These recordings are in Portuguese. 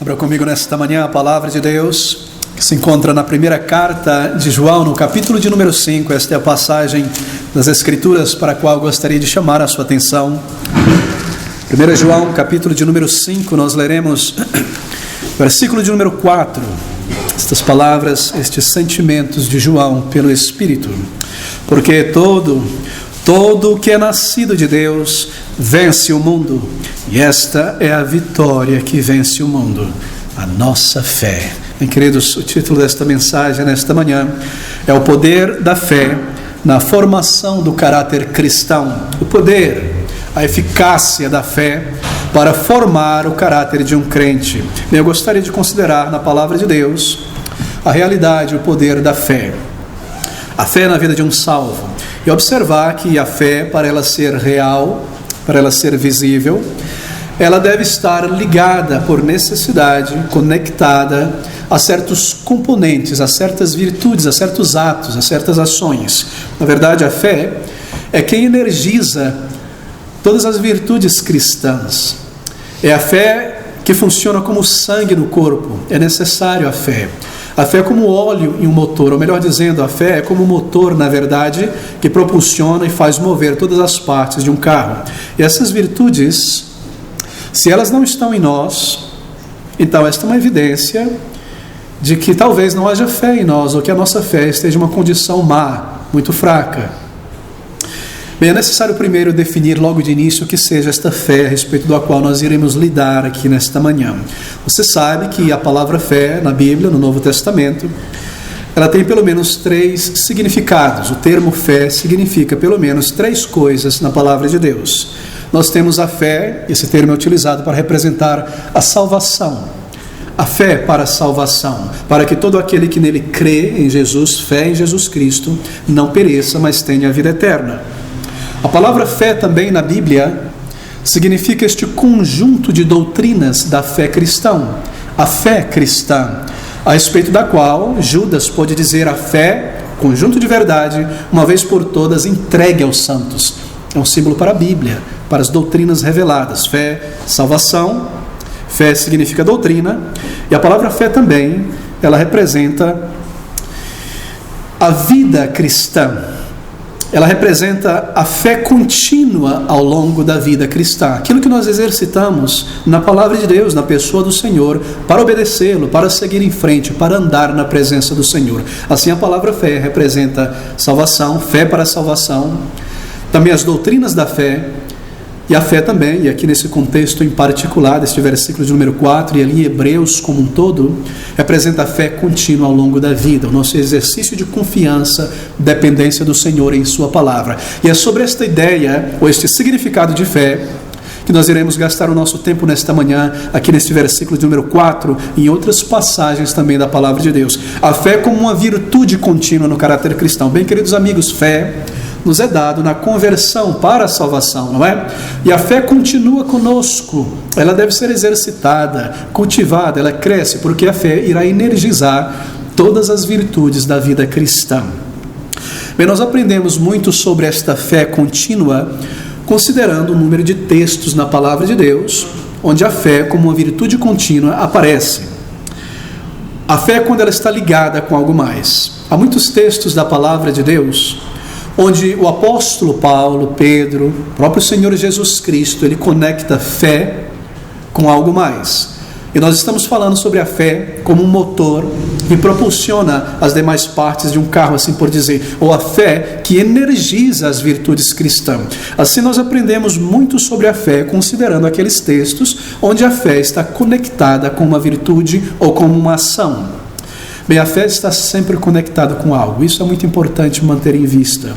Abra comigo nesta manhã a palavra de Deus, que se encontra na primeira carta de João, no capítulo de número 5. Esta é a passagem das Escrituras para a qual gostaria de chamar a sua atenção. 1 João, capítulo de número 5, nós leremos versículo de número 4. Estas palavras, estes sentimentos de João pelo Espírito. Porque todo que é nascido de Deus vence o mundo, e esta é a vitória que vence o mundo, a nossa fé. Bem, queridos, o título desta mensagem nesta manhã é o poder da fé na formação do caráter cristão. O poder, a eficácia da fé para formar o caráter de um crente. Bem, eu gostaria de considerar na palavra de Deus a realidade, o poder da fé. A fé na vida de um salvo. E observar que a fé, para ela ser real, para ela ser visível, ela deve estar ligada por necessidade, conectada a certos componentes, a certas virtudes, a certos atos, a certas ações. Na verdade, a fé é quem energiza todas as virtudes cristãs. É a fé que funciona como sangue no corpo. É necessário a fé. A fé é como óleo em um motor, ou melhor dizendo, a fé é como um motor, na verdade, que propulsiona e faz mover todas as partes de um carro. E essas virtudes, se elas não estão em nós, então esta é uma evidência de que talvez não haja fé em nós, ou que a nossa fé esteja em uma condição má, muito fraca. Bem, é necessário primeiro definir logo de início o que seja esta fé, a respeito da qual nós iremos lidar aqui nesta manhã. Você sabe que a palavra fé na Bíblia, no Novo Testamento, ela tem pelo menos 3 significados. O termo fé significa pelo menos 3 coisas na palavra de Deus. Nós temos a fé, esse termo é utilizado para representar a salvação. A fé para a salvação, para que todo aquele que nele crê em Jesus, fé em Jesus Cristo, não pereça, mas tenha a vida eterna. A palavra fé também na Bíblia significa este conjunto de doutrinas da fé cristã. A fé cristã, a respeito da qual Judas pode dizer a fé, conjunto de verdade, uma vez por todas entregue aos santos. É um símbolo para a Bíblia, para as doutrinas reveladas. Fé, salvação, fé significa doutrina, e a palavra fé também, ela representa a vida cristã. Ela representa a fé contínua ao longo da vida cristã. Aquilo que nós exercitamos na palavra de Deus, na pessoa do Senhor, para obedecê-lo, para seguir em frente, para andar na presença do Senhor. Assim, a palavra fé representa salvação, fé para a salvação, também as doutrinas da fé, e a fé também, e aqui nesse contexto em particular, deste versículo de número 4, e ali em Hebreus como um todo, representa a fé contínua ao longo da vida, o nosso exercício de confiança, dependência do Senhor em sua palavra. E é sobre esta ideia, ou este significado de fé, que nós iremos gastar o nosso tempo nesta manhã, aqui neste versículo de número 4, e em outras passagens também da palavra de Deus. A fé como uma virtude contínua no caráter cristão. Bem, queridos amigos, fé nos é dado na conversão para a salvação, não é? E a fé continua conosco, ela deve ser exercitada, cultivada, ela cresce, porque a fé irá energizar todas as virtudes da vida cristã. Bem, nós aprendemos muito sobre esta fé contínua, considerando o número de textos na palavra de Deus, onde a fé como uma virtude contínua aparece. A fé é quando ela está ligada com algo mais. Há muitos textos da palavra de Deus onde o apóstolo Paulo, Pedro, o próprio Senhor Jesus Cristo, ele conecta fé com algo mais. E nós estamos falando sobre a fé como um motor que propulsiona as demais partes de um carro, assim por dizer, ou a fé que energiza as virtudes cristãs. Assim nós aprendemos muito sobre a fé, considerando aqueles textos onde a fé está conectada com uma virtude ou com uma ação. Bem, a fé está sempre conectada com algo. Isso é muito importante manter em vista.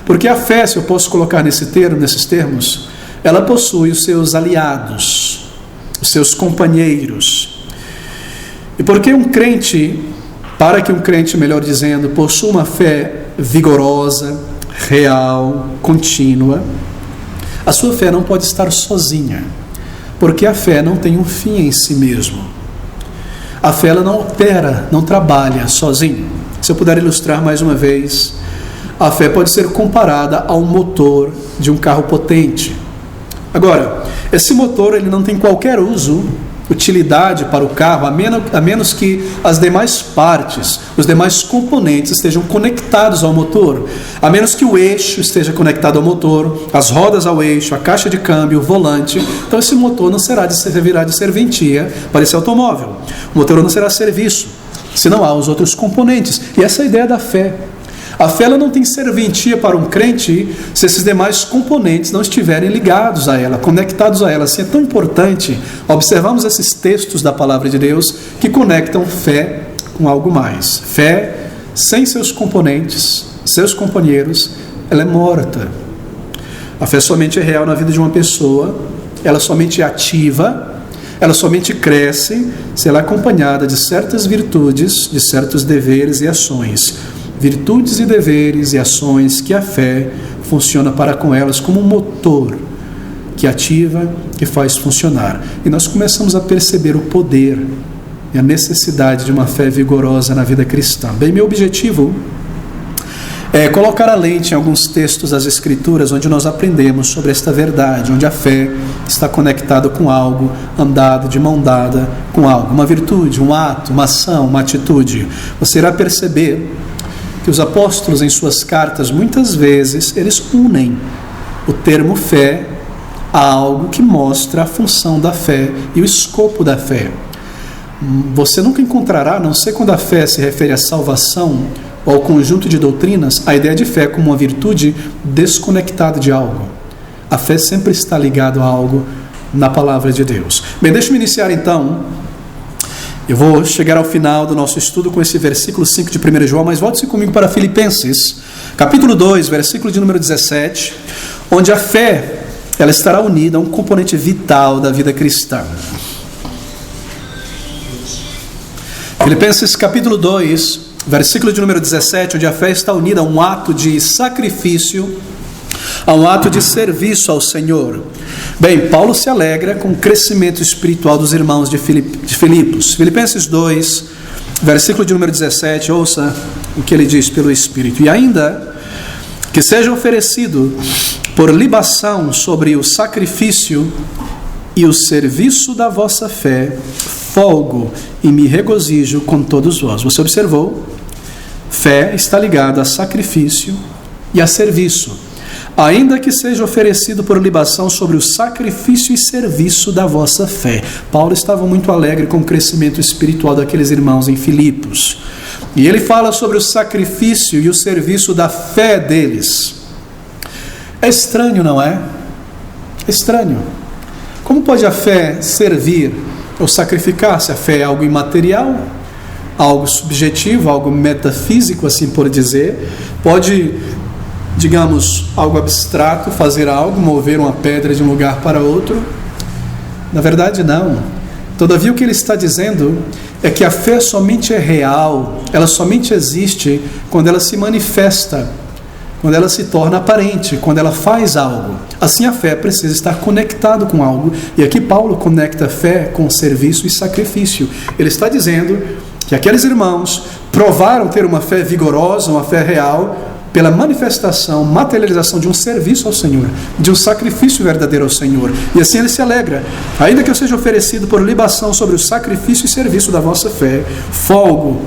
Porque a fé, se eu posso colocar nesses termos, ela possui os seus aliados, os seus companheiros. E porque para que um crente, melhor dizendo, possua uma fé vigorosa, real, contínua, a sua fé não pode estar sozinha. Porque a fé não tem um fim em si mesmo. A fé ela não opera, não trabalha sozinha. Se eu puder ilustrar mais uma vez, a fé pode ser comparada a um motor de um carro potente. Agora, esse motor ele não tem qualquer uso utilidade para o carro, a menos que as demais partes, os demais componentes estejam conectados ao motor, a menos que o eixo esteja conectado ao motor, as rodas ao eixo, a caixa de câmbio, o volante. Então esse motor não servirá de serventia para esse automóvel. O motor não será serviço, se não há os outros componentes. E essa é a ideia da fé. A fé ela não tem serventia para um crente se esses demais componentes não estiverem ligados a ela, conectados a ela. Assim é tão importante observarmos esses textos da palavra de Deus que conectam fé com algo mais. Fé sem seus componentes, seus companheiros, ela é morta. A fé somente é real na vida de uma pessoa, ela somente é ativa, ela somente cresce se ela é acompanhada de certas virtudes, de certos deveres e ações. Virtudes e deveres e ações que a fé funciona para com elas como um motor que ativa e faz funcionar. E nós começamos a perceber o poder e a necessidade de uma fé vigorosa na vida cristã. Bem, meu objetivo é colocar a lente em alguns textos das Escrituras onde nós aprendemos sobre esta verdade, onde a fé está conectada com algo, andado de mão dada com algo, uma virtude, um ato, uma ação, uma atitude. Você irá perceber que os apóstolos em suas cartas, muitas vezes, eles unem o termo fé a algo que mostra a função da fé e o escopo da fé. Você nunca encontrará, a não ser quando a fé se refere à salvação ou ao conjunto de doutrinas, a ideia de fé como uma virtude desconectada de algo. A fé sempre está ligada a algo na palavra de Deus. Bem, deixa-me iniciar então. Eu vou chegar ao final do nosso estudo com esse versículo 5 de 1 João, mas volte-se comigo para Filipenses, capítulo 2, versículo de número 17, onde a fé ela estará unida a um componente vital da vida cristã. Filipenses capítulo 2, versículo de número 17, onde a fé está unida a um ato de sacrifício, a um ato de serviço ao Senhor. Bem, Paulo se alegra com o crescimento espiritual dos irmãos de Filipos. Filipenses 2, versículo de número 17, ouça o que ele diz pelo Espírito. E ainda que seja oferecido por libação sobre o sacrifício e o serviço da vossa fé, folgo e me regozijo com todos vós. Você observou? Fé está ligada a sacrifício e a serviço. Ainda que seja oferecido por libação sobre o sacrifício e serviço da vossa fé. Paulo estava muito alegre com o crescimento espiritual daqueles irmãos em Filipos. E ele fala sobre o sacrifício e o serviço da fé deles. É estranho, não é? É estranho. Como pode a fé servir ou sacrificar-se? A fé é algo imaterial, algo subjetivo, algo metafísico, assim por dizer. Pode, digamos, algo abstrato, fazer algo, mover uma pedra de um lugar para outro. Na verdade, não. Todavia, o que ele está dizendo é que a fé somente é real, ela somente existe quando ela se manifesta, quando ela se torna aparente, quando ela faz algo. Assim, a fé precisa estar conectada com algo. E aqui Paulo conecta a fé com serviço e sacrifício. Ele está dizendo que aqueles irmãos provaram ter uma fé vigorosa, uma fé real, pela manifestação, materialização de um serviço ao Senhor, de um sacrifício verdadeiro ao Senhor. E assim ele se alegra. Ainda que eu seja oferecido por libação sobre o sacrifício e serviço da vossa fé, folgo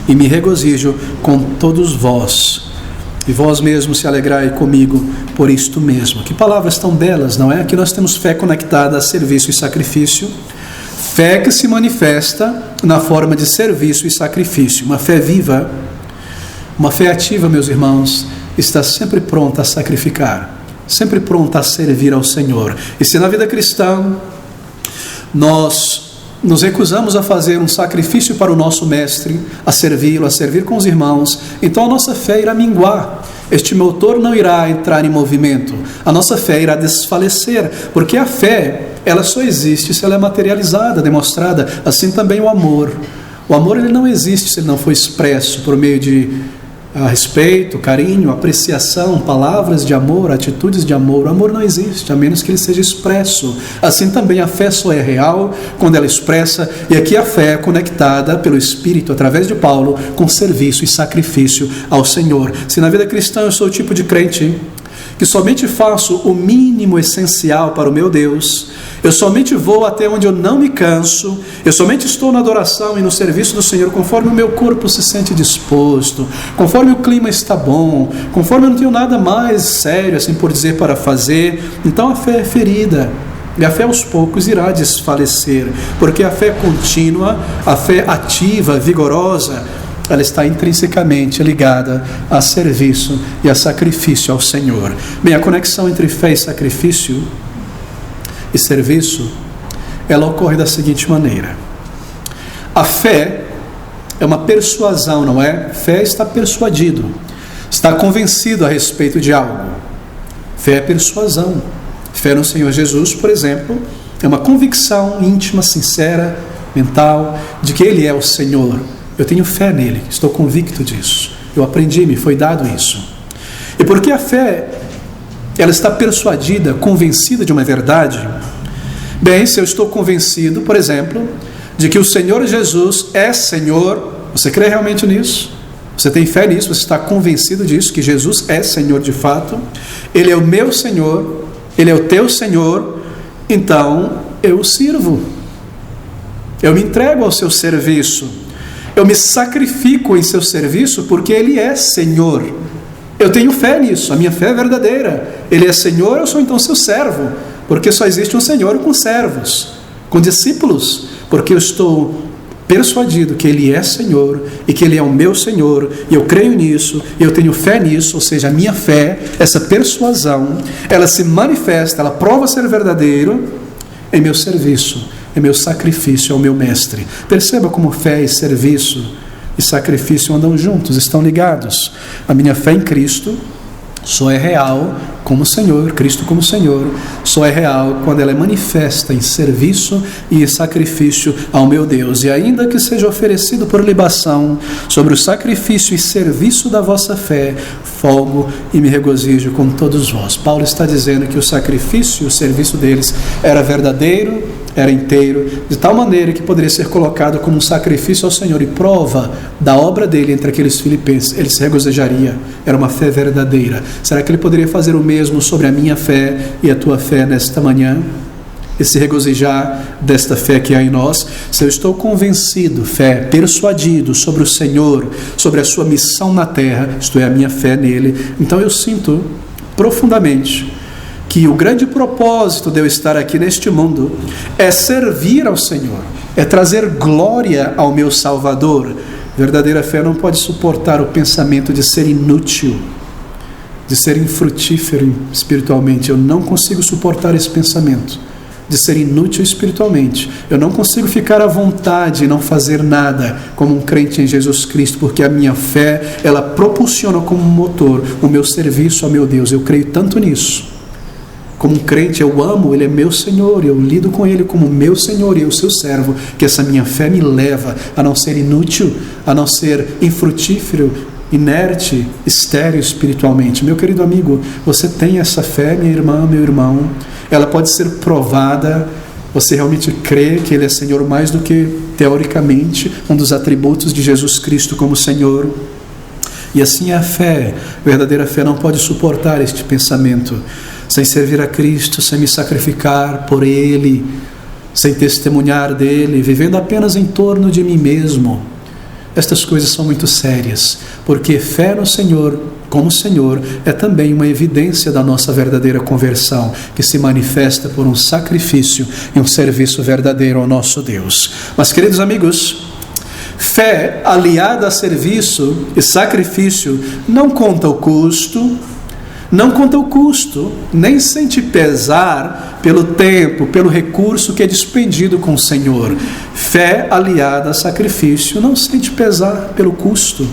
e me regozijo com todos vós. E vós mesmos se alegrai comigo por isto mesmo. Que palavras tão belas, não é? Aqui nós temos fé conectada a serviço e sacrifício. Fé que se manifesta na forma de serviço e sacrifício. Uma fé viva, uma fé ativa, meus irmãos, está sempre pronta a sacrificar, sempre pronta a servir ao Senhor. E se na vida cristã nós nos recusamos a fazer um sacrifício para o nosso Mestre, a servi-lo, a servir com os irmãos, então a nossa fé irá minguar. Este motor não irá entrar em movimento. A nossa fé irá desfalecer, porque a fé, ela só existe se ela é materializada, demonstrada. Assim também o amor. O amor ele não existe se ele não for expresso por meio de respeito, carinho, apreciação, palavras de amor, atitudes de amor. O amor não existe, a menos que ele seja expresso. Assim também a fé só é real quando ela é expressa, e aqui a fé é conectada pelo Espírito, através de Paulo, com serviço e sacrifício ao Senhor. Se na vida cristã eu sou o tipo de crente que somente faço o mínimo essencial para o meu Deus, Eu somente vou até onde eu não me canso. Eu somente estou na adoração e no serviço do Senhor conforme o meu corpo se sente disposto, conforme o clima está bom, conforme eu não tenho nada mais sério, assim por dizer, para fazer. Então a fé é ferida. E a fé aos poucos irá desfalecer, porque a fé contínua, a fé ativa, vigorosa, ela está intrinsecamente ligada a serviço e a sacrifício ao Senhor. Bem, a conexão entre fé e sacrifício e serviço, ela ocorre da seguinte maneira. A fé é uma persuasão, não é? Fé está persuadido, está convencido a respeito de algo. Fé é persuasão. Fé no Senhor Jesus, por exemplo, é uma convicção íntima, sincera, mental, de que Ele é o Senhor. Eu tenho fé nele, estou convicto disso. Eu aprendi, me foi dado isso. E porque a fé, ela está persuadida, convencida de uma verdade. Bem, se eu estou convencido, por exemplo, de que o Senhor Jesus é Senhor, você crê realmente nisso? Você tem fé nisso? Você está convencido disso, que Jesus é Senhor de fato? Ele é o meu Senhor, Ele é o teu Senhor, então eu o sirvo. Eu me entrego ao seu serviço. Eu me sacrifico em seu serviço porque Ele é Senhor. Eu tenho fé nisso, a minha fé é verdadeira. Ele é Senhor, eu sou então seu servo, porque só existe um Senhor com servos, com discípulos, porque eu estou persuadido que Ele é Senhor e que Ele é o meu Senhor, e eu creio nisso, e eu tenho fé nisso. Ou seja, a minha fé, essa persuasão, ela se manifesta, ela prova ser verdadeiro em meu serviço, em meu sacrifício ao meu mestre. Perceba como fé e serviço e sacrifício andam juntos, estão ligados. A minha fé em Cristo só é real como Senhor, Cristo como Senhor, só é real quando ela é manifesta em serviço e em sacrifício ao meu Deus. E ainda que seja oferecido por libação sobre o sacrifício e serviço da vossa fé, folgo e me regozijo com todos vós. Paulo está dizendo que o sacrifício e o serviço deles era verdadeiro, era inteiro, de tal maneira que poderia ser colocado como um sacrifício ao Senhor e prova da obra dele entre aqueles filipenses. Ele se regozijaria, era uma fé verdadeira. Será que ele poderia fazer o mesmo sobre a minha fé e a tua fé nesta manhã? E se regozijar desta fé que há em nós? Se eu estou convencido, fé, persuadido sobre o Senhor, sobre a sua missão na terra, isto é, a minha fé nele, então eu sinto profundamente que o grande propósito de eu estar aqui neste mundo é servir ao Senhor, é trazer glória ao meu Salvador. Verdadeira fé não pode suportar o pensamento de ser inútil, de ser infrutífero espiritualmente. Eu não consigo suportar esse pensamento de ser inútil espiritualmente. Eu não consigo ficar à vontade e não fazer nada como um crente em Jesus Cristo, porque a minha fé, ela propulsiona como motor o meu serviço ao meu Deus. Eu creio tanto nisso. Como um crente, eu amo, Ele é meu Senhor, eu lido com Ele como meu Senhor e eu seu servo, que essa minha fé me leva a não ser inútil, a não ser infrutífero, inerte, estéril espiritualmente. Meu querido amigo, você tem essa fé, minha irmã, meu irmão, ela pode ser provada. Você realmente crê que Ele é Senhor mais do que, teoricamente, um dos atributos de Jesus Cristo como Senhor? E assim é a fé. A verdadeira fé não pode suportar este pensamento. Sem servir a Cristo, sem me sacrificar por Ele, sem testemunhar dEle, vivendo apenas em torno de mim mesmo. Estas coisas são muito sérias, porque fé no Senhor, como Senhor, é também uma evidência da nossa verdadeira conversão, que se manifesta por um sacrifício e um serviço verdadeiro ao nosso Deus. Mas, queridos amigos, fé aliada a serviço e sacrifício não conta o custo, não conta o custo, nem sente pesar pelo tempo, pelo recurso que é despendido com o Senhor. Fé aliada a sacrifício não sente pesar pelo custo,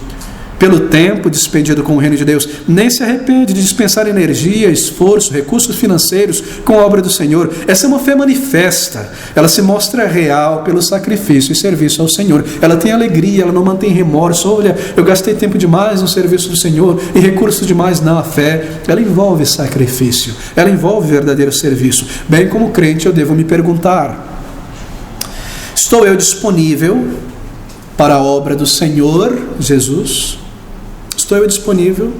pelo tempo despendido com o reino de Deus, nem se arrepende de dispensar energia, esforço, recursos financeiros com a obra do Senhor. Essa é uma fé manifesta, ela se mostra real pelo sacrifício e serviço ao Senhor. Ela tem alegria, ela não mantém remorso. Olha, eu gastei tempo demais no serviço do Senhor e recursos demais. Não, a fé, ela envolve sacrifício, ela envolve verdadeiro serviço. Bem, como crente eu devo me perguntar: estou eu disponível para a obra do Senhor Jesus? Estou eu disponível?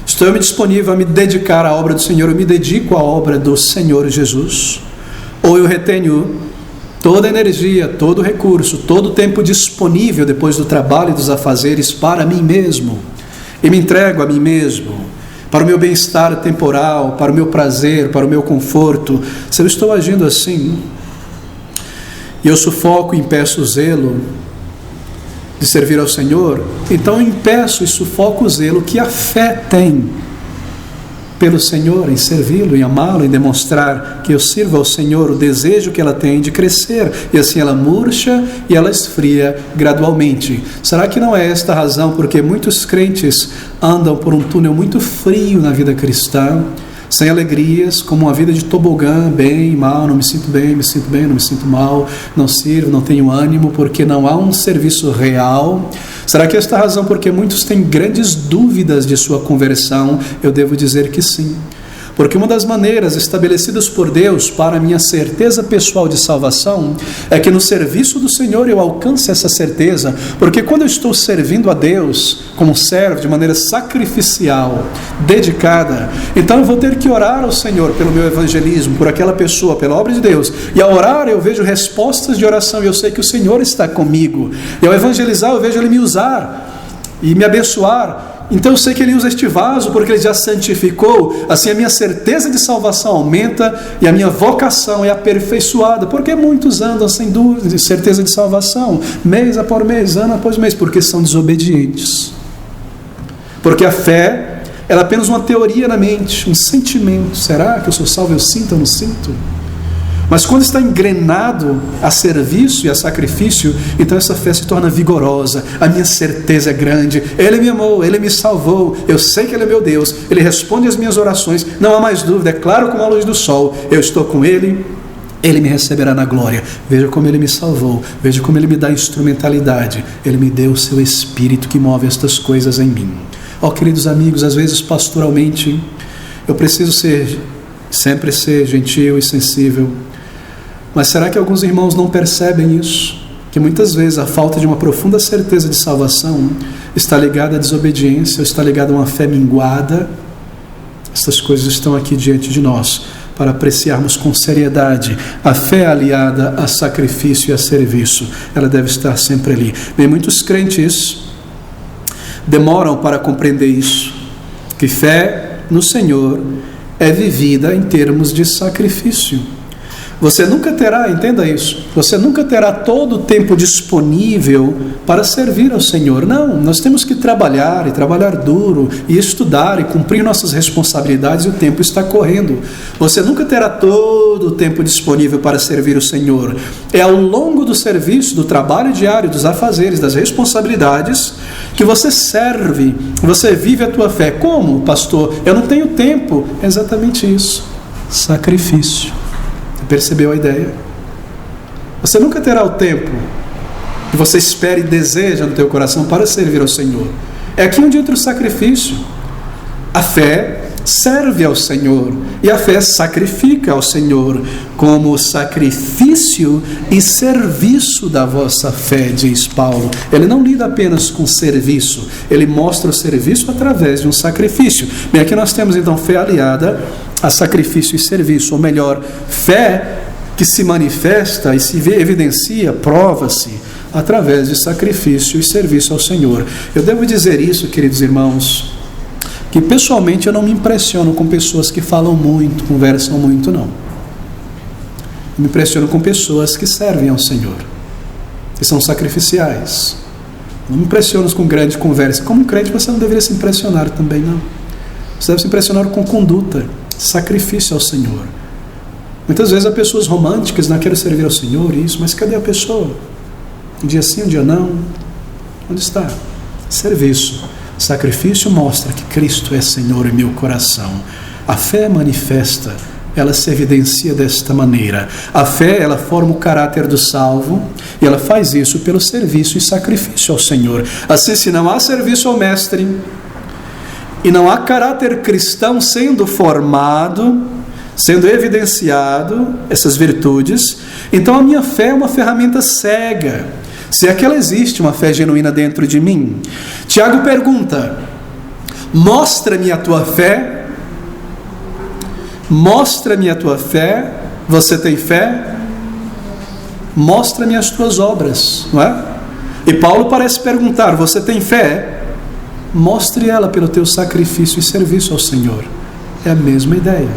Estou eu disponível a me dedicar à obra do Senhor? Eu me dedico à obra do Senhor Jesus? Ou eu retenho toda a energia, todo o recurso, todo o tempo disponível depois do trabalho e dos afazeres para mim mesmo, e me entrego a mim mesmo, para o meu bem-estar temporal, para o meu prazer, para o meu conforto. Se eu estou agindo assim, e eu sufoco e impeço o zelo de servir ao Senhor, então eu impeço e sufoco o zelo que a fé tem pelo Senhor, em servi-lo, em amá-lo, em demonstrar que eu sirvo ao Senhor, o desejo que ela tem de crescer, e assim ela murcha e ela esfria gradualmente. Será que não é esta a razão porque muitos crentes andam por um túnel muito frio na vida cristã, sem alegrias, como uma vida de tobogã, bem, mal, não me sinto bem, me sinto bem, não me sinto mal, não sirvo, não tenho ânimo, porque não há um serviço real? Será que esta é a razão porque muitos têm grandes dúvidas de sua conversão? Eu devo dizer que sim. Porque uma das maneiras estabelecidas por Deus para a minha certeza pessoal de salvação é que no serviço do Senhor eu alcance essa certeza, porque quando eu estou servindo a Deus como servo de maneira sacrificial, dedicada, então eu vou ter que orar ao Senhor pelo meu evangelismo, por aquela pessoa, pela obra de Deus, e ao orar eu vejo respostas de oração e eu sei que o Senhor está comigo, e ao evangelizar eu vejo Ele me usar e me abençoar. Então eu sei que Ele usa este vaso porque Ele já santificou. Assim a minha certeza de salvação aumenta e a minha vocação é aperfeiçoada. Porque muitos andam sem dúvida de certeza de salvação, mês após mês, ano após mês, porque são desobedientes. Porque a fé ela é apenas uma teoria na mente, um sentimento. Será que eu sou salvo? Eu sinto ou não sinto? Mas quando está engrenado a serviço e a sacrifício, então essa fé se torna vigorosa, a minha certeza é grande, Ele me amou, Ele me salvou, eu sei que Ele é meu Deus, Ele responde às minhas orações, não há mais dúvida, é claro como a luz do sol, eu estou com Ele, Ele me receberá na glória. Veja como Ele me salvou, veja como Ele me dá instrumentalidade, Ele me deu o seu Espírito que move estas coisas em mim. Ó, queridos amigos, às vezes pastoralmente, eu preciso sempre ser gentil e sensível. Mas será que alguns irmãos não percebem isso? Que muitas vezes a falta de uma profunda certeza de salvação está ligada à desobediência, ou está ligada a uma fé minguada. Essas coisas estão aqui diante de nós para apreciarmos com seriedade. A fé aliada a sacrifício e a serviço, ela deve estar sempre ali. Bem, muitos crentes demoram para compreender isso, que fé no Senhor é vivida em termos de sacrifício. Você nunca terá, entenda isso, você nunca terá todo o tempo disponível para servir ao Senhor. Não, nós temos que trabalhar, e trabalhar duro, e estudar, e cumprir nossas responsabilidades, e o tempo está correndo. Você nunca terá todo o tempo disponível para servir o Senhor. É ao longo do serviço, do trabalho diário, dos afazeres, das responsabilidades, que você serve, você vive a tua fé. Como, pastor? Eu não tenho tempo. É exatamente isso, sacrifício. Percebeu a ideia? Você nunca terá o tempo que você espera e deseja no teu coração para servir ao Senhor. É aqui onde entra o sacrifício. A fé serve ao Senhor e a fé sacrifica ao Senhor como sacrifício e serviço da vossa fé, diz Paulo. Ele não lida apenas com serviço, ele mostra o serviço através de um sacrifício. Bem, aqui nós temos então fé aliada a sacrifício e serviço, ou melhor, fé que se manifesta e se evidencia, prova-se através de sacrifício e serviço ao Senhor. Eu devo dizer isso, queridos irmãos, que pessoalmente eu não me impressiono com pessoas que falam muito, conversam muito, não. Eu me impressiono com pessoas que servem ao Senhor, que são sacrificiais. Não me impressiono com grande conversa. Como crente você não deveria se impressionar também, não. Você deve se impressionar com conduta, sacrifício ao Senhor. Muitas vezes há pessoas românticas, não quero servir ao Senhor, isso, mas cadê a pessoa? Um dia sim, um dia não. Onde está? Serviço. Sacrifício mostra que Cristo é Senhor em meu coração. A fé manifesta, ela se evidencia desta maneira. A fé, ela forma o caráter do salvo e ela faz isso pelo serviço e sacrifício ao Senhor. Assim, se não há serviço ao Mestre e não há caráter cristão sendo formado, sendo evidenciado, essas virtudes, então a minha fé é uma ferramenta cega. Se é que ela existe, uma fé genuína dentro de mim. Tiago pergunta: mostra-me a tua fé, mostra-me a tua fé Você tem fé? Mostra-me as tuas obras, não é? E Paulo parece perguntar: você tem fé? Mostre ela pelo teu sacrifício e serviço ao Senhor. É a mesma ideia,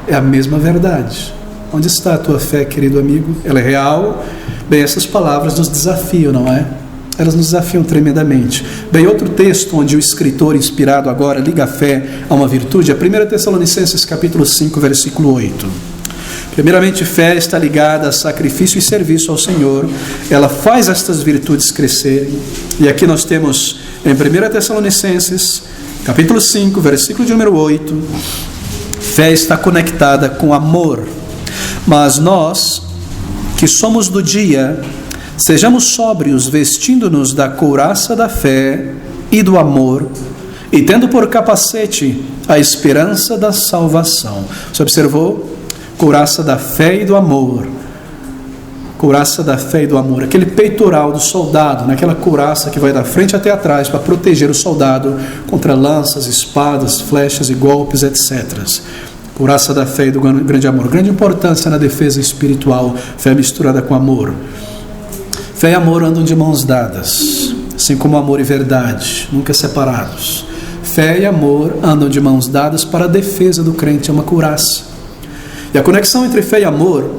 é a mesma verdade. Onde está a tua fé, querido amigo? Ela é real? Bem, essas palavras nos desafiam, não é? Elas nos desafiam tremendamente. Bem, outro texto onde o escritor inspirado agora liga a fé a uma virtude é 1 Tessalonicenses capítulo 5, versículo 8. Primeiramente, fé está ligada a sacrifício e serviço ao Senhor. Ela faz estas virtudes crescerem. E aqui nós temos em 1 Tessalonicenses capítulo 5, versículo de número 8, fé está conectada com amor. Mas nós, que somos do dia, sejamos sóbrios, vestindo-nos da couraça da fé e do amor, e tendo por capacete a esperança da salvação. Você observou? Couraça da fé e do amor. Couraça da fé e do amor. Aquele peitoral do soldado, naquela couraça que vai da frente até atrás para proteger o soldado contra lanças, espadas, flechas e golpes, etc. Couraça da fé e do grande amor. Grande importância na defesa espiritual. Fé misturada com amor. Fé e amor andam de mãos dadas, assim como amor e verdade, nunca separados. Fé e amor andam de mãos dadas para a defesa do crente, é uma couraça. E a conexão entre fé e amor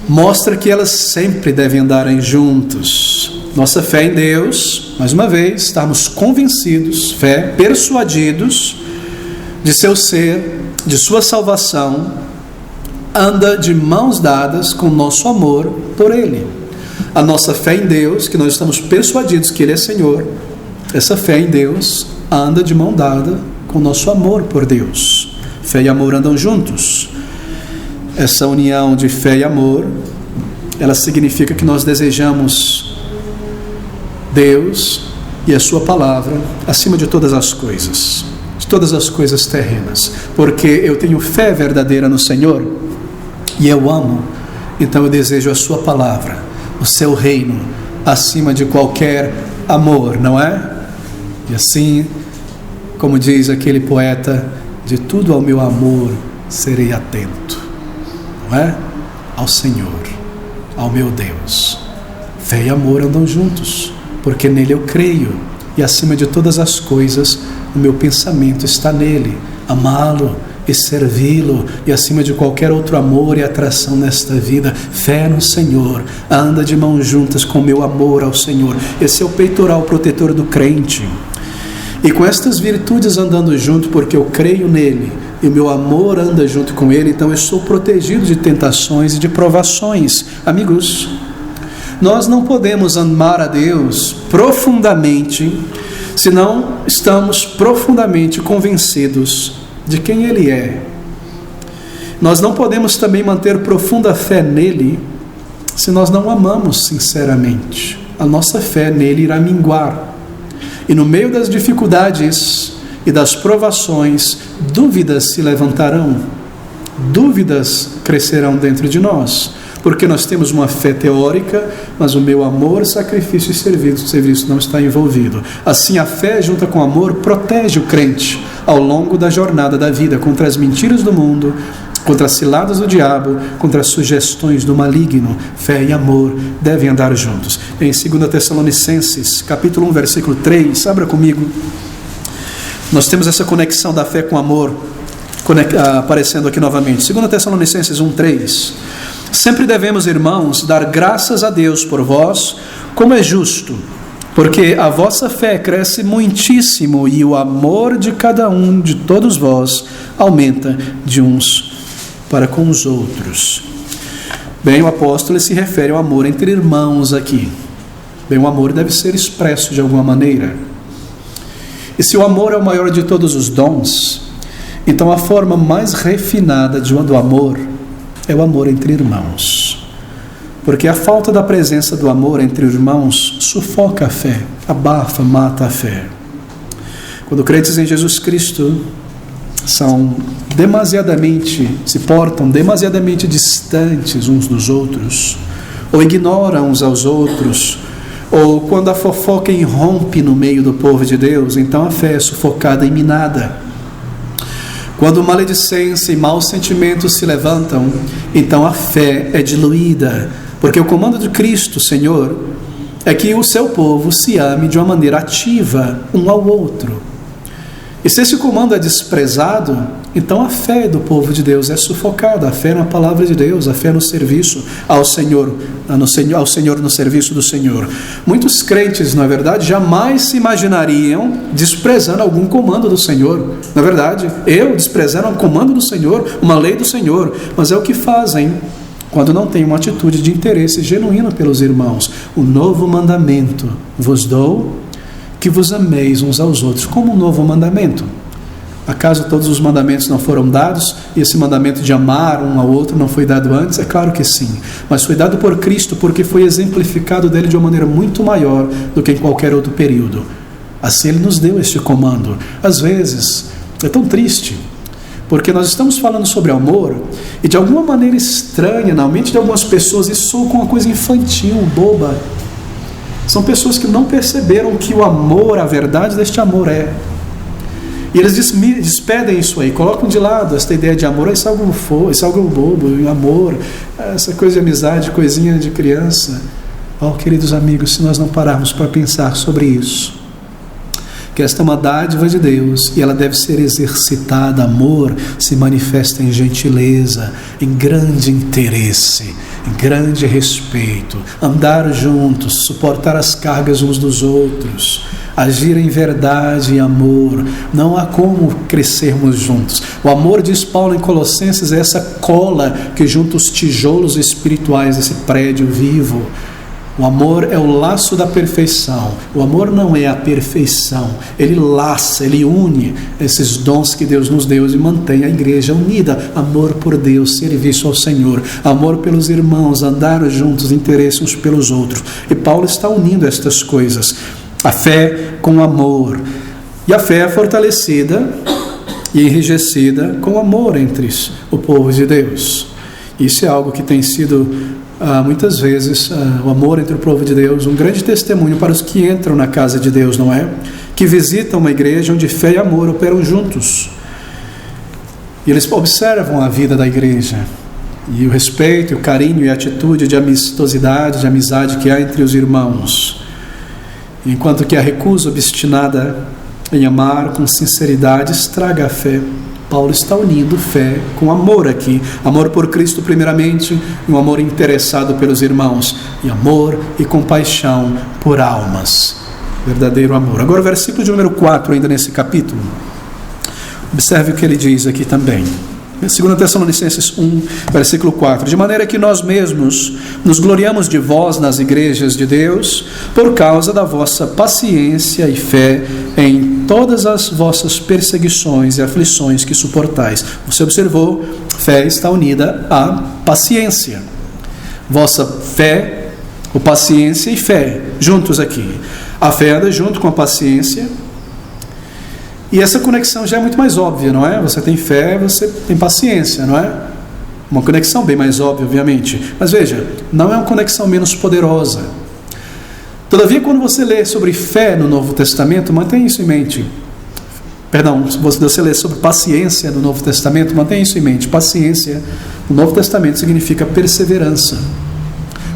mostra que elas sempre devem andarem juntos. Nossa fé em Deus, mais uma vez, estarmos convencidos, persuadidos de seu ser, de sua salvação, anda de mãos dadas com o nosso amor por Ele. A nossa fé em Deus, que nós estamos persuadidos que Ele é Senhor, essa fé em Deus anda de mão dada com o nosso amor por Deus. Fé e amor andam juntos. Essa união de fé e amor, ela significa que nós desejamos Deus e a sua palavra acima de todas as coisas terrenas, porque eu tenho fé verdadeira no Senhor e eu amo, então eu desejo a sua palavra, o seu reino acima de qualquer amor, não é? E assim, como diz aquele poeta, de tudo ao meu amor serei atento, não é? Ao Senhor, ao meu Deus. Fé e amor andam juntos, porque nele eu creio, e acima de todas as coisas o meu pensamento está nele, amá-lo e servi-lo, e acima de qualquer outro amor e atração nesta vida, fé no Senhor anda de mãos juntas com o meu amor ao Senhor. Esse é o peitoral protetor do crente. E com estas virtudes andando junto, porque eu creio nele e o meu amor anda junto com ele, então eu sou protegido de tentações e de provações. Amigos, nós não podemos amar a Deus profundamente se não estamos profundamente convencidos de quem Ele é. Nós não podemos também manter profunda fé nele se nós não amamos sinceramente. A nossa fé nele irá minguar. E no meio das dificuldades e das provações, dúvidas se levantarão, dúvidas crescerão dentro de nós, porque nós temos uma fé teórica, mas o meu amor, sacrifício e serviço não está envolvido. Assim, a fé junta com o amor protege o crente ao longo da jornada da vida contra as mentiras do mundo, contra as ciladas do diabo, contra as sugestões do maligno. Fé e amor devem andar juntos. Em 2 Tessalonicenses, capítulo 1, versículo 3, abra comigo. Nós temos essa conexão da fé com o amor aparecendo aqui novamente. 2 Tessalonicenses 1, 3. Sempre devemos, irmãos, dar graças a Deus por vós, como é justo, porque a vossa fé cresce muitíssimo e o amor de cada um de todos vós aumenta de uns para com os outros. Bem, o apóstolo se refere ao amor entre irmãos aqui. Bem, o amor deve ser expresso de alguma maneira. E se o amor é o maior de todos os dons, então a forma mais refinada do amor é o amor entre irmãos. Porque a falta da presença do amor entre irmãos sufoca a fé, abafa, mata a fé. Quando crentes em Jesus Cristo se portam demasiadamente distantes uns dos outros, ou ignoram uns aos outros, ou quando a fofoca irrompe no meio do povo de Deus, então a fé é sufocada e minada. Quando maledicência e maus sentimentos se levantam, então a fé é diluída, porque o comando de Cristo, Senhor, é que o seu povo se ame de uma maneira ativa um ao outro. E se esse comando é desprezado, então a fé do povo de Deus é sufocada, a fé na palavra de Deus, a fé no serviço ao Senhor no serviço do Senhor. Muitos crentes, na verdade, jamais se imaginariam desprezando algum comando do Senhor. Na verdade, desprezando um comando do Senhor, uma lei do Senhor, mas é o que fazem quando não têm uma atitude de interesse genuíno pelos irmãos. O novo mandamento vos dou, que vos ameis uns aos outros. Como um novo mandamento? Acaso todos os mandamentos não foram dados? E esse mandamento de amar um ao outro não foi dado antes? É claro que sim. Mas foi dado por Cristo, porque foi exemplificado dele de uma maneira muito maior do que em qualquer outro período. Assim ele nos deu este comando. Às vezes, é tão triste, porque nós estamos falando sobre amor e de alguma maneira estranha, na mente de algumas pessoas, isso soa com uma coisa infantil, boba. São pessoas que não perceberam que o amor, a verdade deste amor é. E eles despedem isso aí, colocam de lado esta ideia de amor. Isso é algo bobo, amor, essa coisa de amizade, coisinha de criança. Queridos amigos, se nós não pararmos para pensar sobre isso, que esta é uma dádiva de Deus e ela deve ser exercitada. Amor se manifesta em gentileza, em grande interesse, em grande respeito, andar juntos, suportar as cargas uns dos outros, agir em verdade e amor. Não há como crescermos juntos. O amor, diz Paulo em Colossenses, é essa cola que junta os tijolos espirituais desse prédio vivo. O amor é o laço da perfeição. O amor não é a perfeição. Ele laça, ele une esses dons que Deus nos deu e mantém a igreja unida. Amor por Deus, serviço ao Senhor, amor pelos irmãos, andar juntos, interesse uns pelos outros. E Paulo está unindo estas coisas. A fé com amor. E a fé é fortalecida e enrijecida com amor entre o povo de Deus. Isso é algo que tem sido muitas vezes o amor entre o povo de Deus, um grande testemunho para os que entram na casa de Deus, não é? Que visitam uma igreja onde fé e amor operam juntos. E eles observam a vida da igreja e o respeito, o carinho e a atitude de amistosidade, de amizade que há entre os irmãos. Enquanto que a recusa obstinada em amar com sinceridade estraga a fé. Paulo está unindo fé com amor aqui. Amor por Cristo primeiramente, e um amor interessado pelos irmãos. E amor e compaixão por almas. Verdadeiro amor. Agora o versículo de número 4 ainda nesse capítulo. Observe o que ele diz aqui também. 2 Tessalonicenses 1, versículo 4. De maneira que nós mesmos nos gloriamos de vós nas igrejas de Deus, por causa da vossa paciência e fé em todas as vossas perseguições e aflições que suportais. Você observou, fé está unida à paciência. Vossa fé, ou paciência e fé, juntos aqui. A fé anda junto com a paciência. E essa conexão já é muito mais óbvia, não é? Você tem fé, você tem paciência, não é? Uma conexão bem mais óbvia, obviamente. Mas veja, não é uma conexão menos poderosa. Todavia, quando você lê sobre fé no Novo Testamento, mantenha isso em mente. Perdão, se você lê sobre paciência no Novo Testamento, mantenha isso em mente. Paciência no Novo Testamento significa perseverança.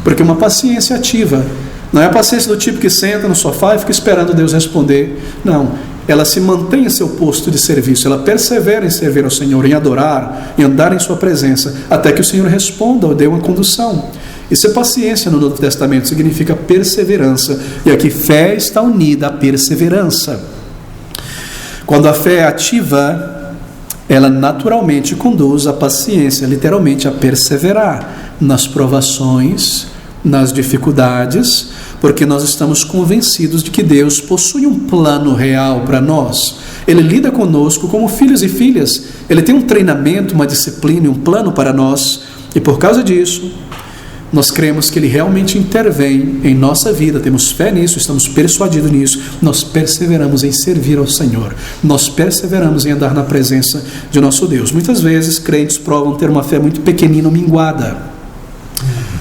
Porque uma paciência ativa. Não é a paciência do tipo que senta no sofá e fica esperando Deus responder. Não. Ela se mantém em seu posto de serviço, ela persevera em servir ao Senhor, em adorar, em andar em sua presença, até que o Senhor responda ou dê uma condução. Isso é paciência no Novo Testamento, significa perseverança, e aqui fé está unida à perseverança. Quando a fé é ativa, ela naturalmente conduz a paciência, literalmente a perseverar nas provações, nas dificuldades, porque nós estamos convencidos de que Deus possui um plano real para nós. Ele lida conosco como filhos e filhas. Ele tem um treinamento, uma disciplina e um plano para nós. E por causa disso, nós cremos que Ele realmente intervém em nossa vida. Temos fé nisso, estamos persuadidos nisso. Nós perseveramos em servir ao Senhor. Nós perseveramos em andar na presença de nosso Deus. Muitas vezes, crentes provam ter uma fé muito pequenina ou minguada.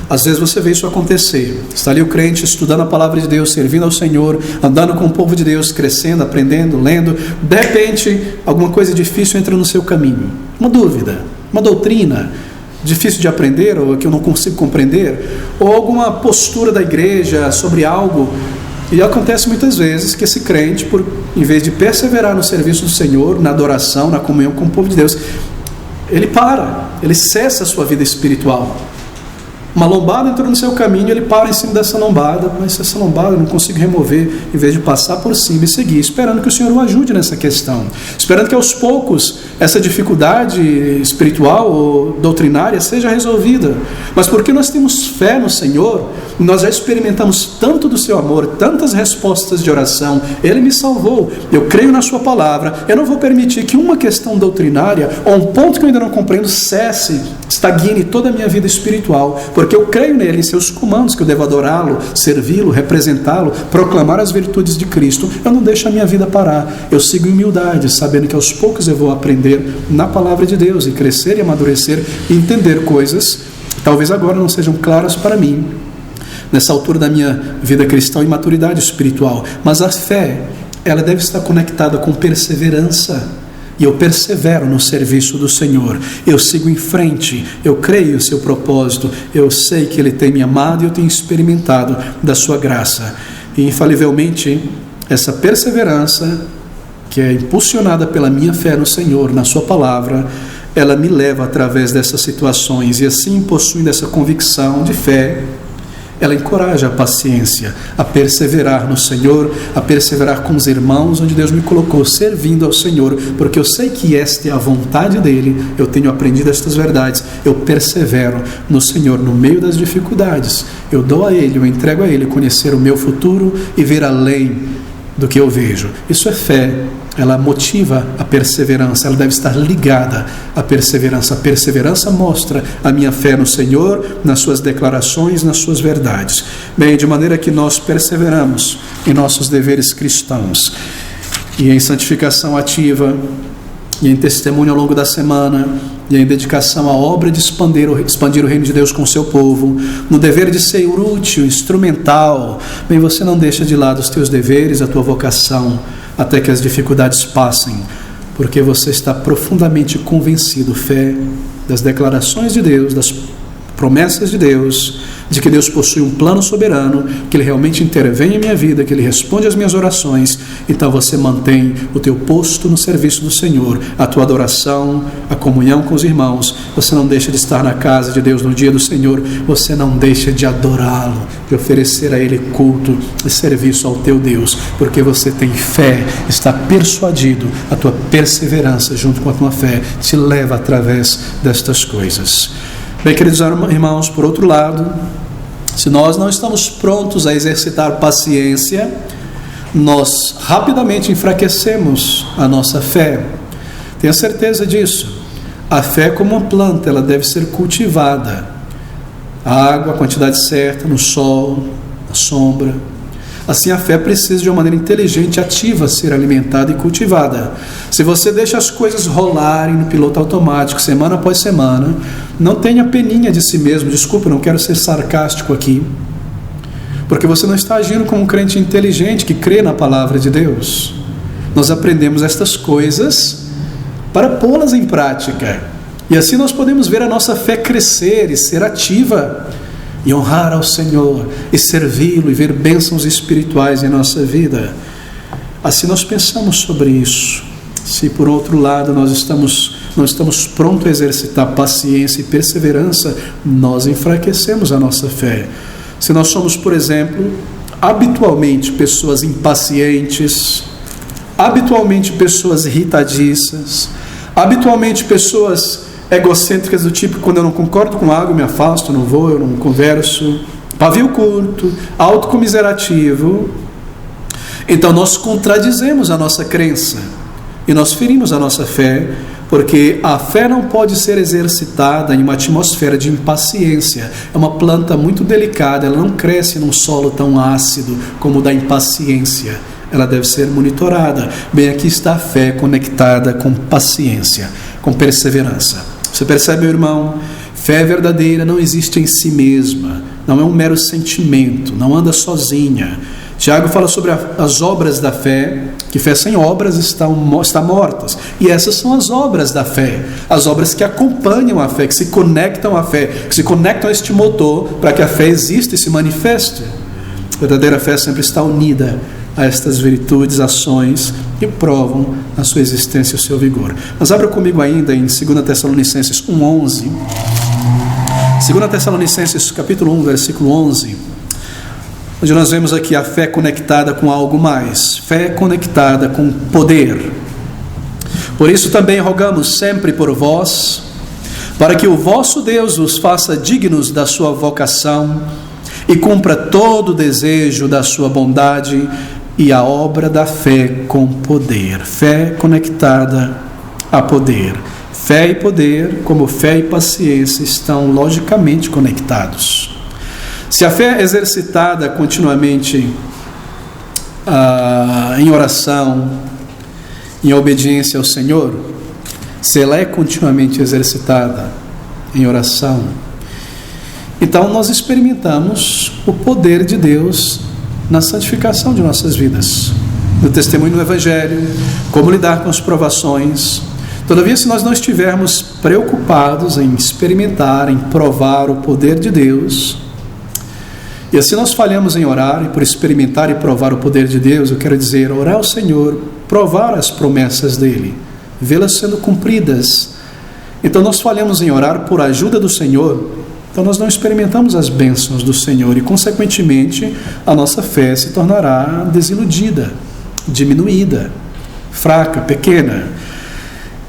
Às vezes você vê isso acontecer. Está ali o crente estudando a palavra de Deus, servindo ao Senhor, andando com o povo de Deus, crescendo, aprendendo, lendo. De repente, alguma coisa difícil entra no seu caminho. Uma dúvida, uma doutrina difícil de aprender, ou que eu não consigo compreender, ou alguma postura da igreja sobre algo. E acontece muitas vezes que esse crente, em vez de perseverar no serviço do Senhor, na adoração, na comunhão com o povo de Deus, ele cessa a sua vida espiritual. Uma lombada entrou no seu caminho, ele para em cima dessa lombada, mas essa lombada eu não consigo remover, em vez de passar por cima e seguir, esperando que o Senhor o ajude nessa questão, esperando que aos poucos essa dificuldade espiritual ou doutrinária seja resolvida. Mas porque nós temos fé no Senhor, nós já experimentamos tanto do seu amor, tantas respostas de oração, Ele me salvou, eu creio na sua palavra, eu não vou permitir que uma questão doutrinária, ou um ponto que eu ainda não compreendo, cesse, estagne toda a minha vida espiritual, porque eu creio nele, em seus comandos, que eu devo adorá-lo, servi-lo, representá-lo, proclamar as virtudes de Cristo. Eu não deixo a minha vida parar, eu sigo em humildade, sabendo que aos poucos eu vou aprender na palavra de Deus, e crescer e amadurecer, e entender coisas que talvez agora não sejam claras para mim, nessa altura da minha vida cristã e maturidade espiritual. Mas a fé, ela deve estar conectada com perseverança. E eu persevero no serviço do Senhor, eu sigo em frente, eu creio no seu propósito, eu sei que Ele tem me amado e eu tenho experimentado da sua graça. E infalivelmente, essa perseverança, que é impulsionada pela minha fé no Senhor, na sua palavra, ela me leva através dessas situações, e assim, possuindo essa convicção de fé, ela encoraja a paciência, a perseverar no Senhor, a perseverar com os irmãos onde Deus me colocou, servindo ao Senhor, porque eu sei que esta é a vontade dEle, eu tenho aprendido estas verdades, eu persevero no Senhor, no meio das dificuldades, eu dou a Ele, eu entrego a Ele conhecer o meu futuro e ver além do que eu vejo. Isso é fé. Ela motiva a perseverança, ela deve estar ligada à perseverança. A perseverança mostra a minha fé no Senhor, nas suas declarações, nas suas verdades. Bem, de maneira que nós perseveramos em nossos deveres cristãos, e em santificação ativa, e em testemunho ao longo da semana, e em dedicação à obra de expandir o reino de Deus com o seu povo, no dever de ser útil, instrumental. Bem, você não deixa de lado os teus deveres, a tua vocação, até que as dificuldades passem, porque você está profundamente convencido, fé, das declarações de Deus, das promessas de Deus, de que Deus possui um plano soberano, que Ele realmente intervém em minha vida, que Ele responde às minhas orações. Então você mantém o teu posto no serviço do Senhor, a tua adoração, a comunhão com os irmãos. Você não deixa de estar na casa de Deus no dia do Senhor, você não deixa de adorá-lo, de oferecer a Ele culto e serviço ao teu Deus, porque você tem fé, está persuadido. A tua perseverança junto com a tua fé te leva através destas coisas. Bem, queridos irmãos, por outro lado, se nós não estamos prontos a exercitar paciência, nós rapidamente enfraquecemos a nossa fé. Tenha certeza disso. A fé é como uma planta, ela deve ser cultivada. A água, a quantidade certa, no sol, na sombra. Assim, a fé precisa de uma maneira inteligente, ativa, ser alimentada e cultivada. Se você deixa as coisas rolarem no piloto automático, semana após semana, não tenha peninha de si mesmo. Desculpa, não quero ser sarcástico aqui, porque você não está agindo como um crente inteligente que crê na palavra de Deus. Nós aprendemos estas coisas para pô-las em prática, e assim nós podemos ver a nossa fé crescer e ser ativa, e honrar ao Senhor, e servi-lo, e ver bênçãos espirituais em nossa vida. Assim nós pensamos sobre isso. Se por outro lado não estamos prontos a exercitar paciência e perseverança, nós enfraquecemos a nossa fé. Se nós somos, por exemplo, habitualmente pessoas impacientes, habitualmente pessoas irritadiças, habitualmente pessoas egocêntricas do tipo, quando eu não concordo com algo, eu me afasto, não vou, eu não converso, pavio curto, autocomiserativo, então nós contradizemos a nossa crença e nós ferimos a nossa fé, porque a fé não pode ser exercitada em uma atmosfera de impaciência. É uma planta muito delicada, ela não cresce num solo tão ácido como o da impaciência. Ela deve ser monitorada. Bem, aqui está a fé conectada com paciência, com perseverança. Você percebe, meu irmão? Fé verdadeira não existe em si mesma, não é um mero sentimento, não anda sozinha. Tiago fala sobre as obras da fé, que fé sem obras está mortas. E essas são as obras da fé, as obras que acompanham a fé, que se conectam à fé, que se conectam a este motor para que a fé exista e se manifeste. A verdadeira fé sempre está unida a estas virtudes, ações que provam a sua existência e o seu vigor. Mas abra comigo ainda em 2 Tessalonicenses 1:11. 2 Tessalonicenses capítulo 1, versículo 11, onde nós vemos aqui a fé conectada com algo mais, fé conectada com poder. Por isso também rogamos sempre por vós, para que o vosso Deus os faça dignos da sua vocação e cumpra todo o desejo da sua bondade e a obra da fé com poder. Fé conectada a poder. Fé e poder, como fé e paciência, estão logicamente conectados. Se a fé é exercitada continuamente em oração, em obediência ao Senhor, se ela é continuamente exercitada em oração, então nós experimentamos o poder de Deus na santificação de nossas vidas, no testemunho do Evangelho, como lidar com as provações. Todavia, se nós não estivermos preocupados em experimentar, em provar o poder de Deus, e assim nós falhamos em orar, e por experimentar e provar o poder de Deus, eu quero dizer, orar ao Senhor, provar as promessas dEle, vê-las sendo cumpridas. Então nós falhamos em orar por ajuda do Senhor, então nós não experimentamos as bênçãos do Senhor, e consequentemente a nossa fé se tornará desiludida, diminuída, fraca, pequena.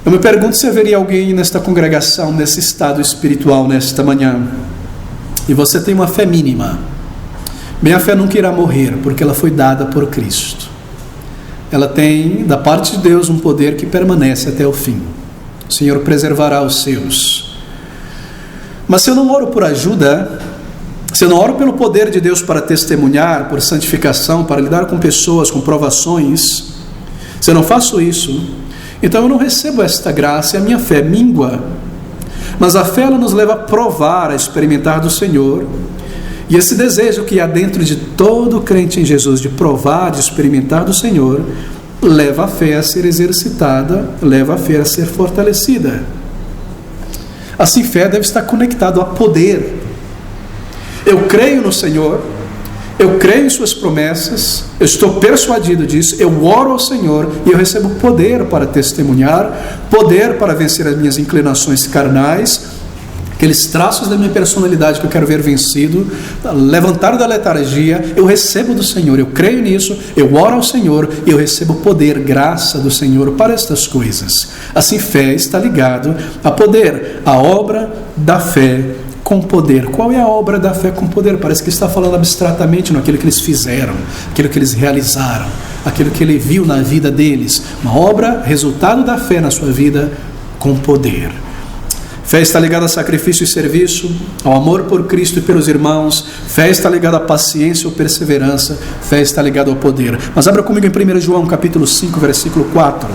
Eu me pergunto se haveria alguém nesta congregação, nesse estado espiritual, nesta manhã, e você tem uma fé mínima. Minha fé nunca irá morrer, porque ela foi dada por Cristo. Ela tem, da parte de Deus, um poder que permanece até o fim. O Senhor preservará os seus. Mas se eu não oro por ajuda, se eu não oro pelo poder de Deus para testemunhar, por santificação, para lidar com pessoas, com provações, se eu não faço isso, então eu não recebo esta graça e a minha fé mingua. Mas a fé, ela nos leva a provar, a experimentar do Senhor. E esse desejo que há dentro de todo crente em Jesus, de provar, de experimentar do Senhor, leva a fé a ser exercitada, leva a fé a ser fortalecida. Assim, fé deve estar conectada a poder. Eu creio no Senhor, eu creio em suas promessas, eu estou persuadido disso, eu oro ao Senhor e eu recebo poder para testemunhar, poder para vencer as minhas inclinações carnais, aqueles traços da minha personalidade que eu quero ver vencido, levantar da letargia. Eu recebo do Senhor, eu creio nisso, eu oro ao Senhor e eu recebo poder, graça do Senhor para estas coisas. Assim, fé está ligado a poder, a obra da fé com poder. Qual é a obra da fé com poder? Parece que está falando abstratamente naquilo que eles fizeram, aquilo que eles realizaram, aquilo que ele viu na vida deles. Uma obra, resultado da fé na sua vida com poder. Fé está ligada a sacrifício e serviço, ao amor por Cristo e pelos irmãos. Fé está ligada à paciência ou perseverança. Fé está ligada ao poder. Mas abra comigo em 1 João capítulo 5, versículo 4,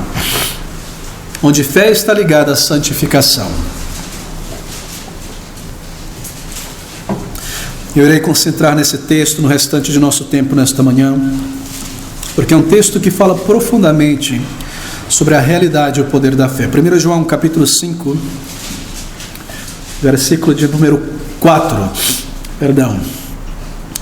onde fé está ligada à santificação. Eu irei concentrar nesse texto no restante de nosso tempo nesta manhã, porque é um texto que fala profundamente sobre a realidade e o poder da fé. 1 João capítulo 5, versículo de número 4,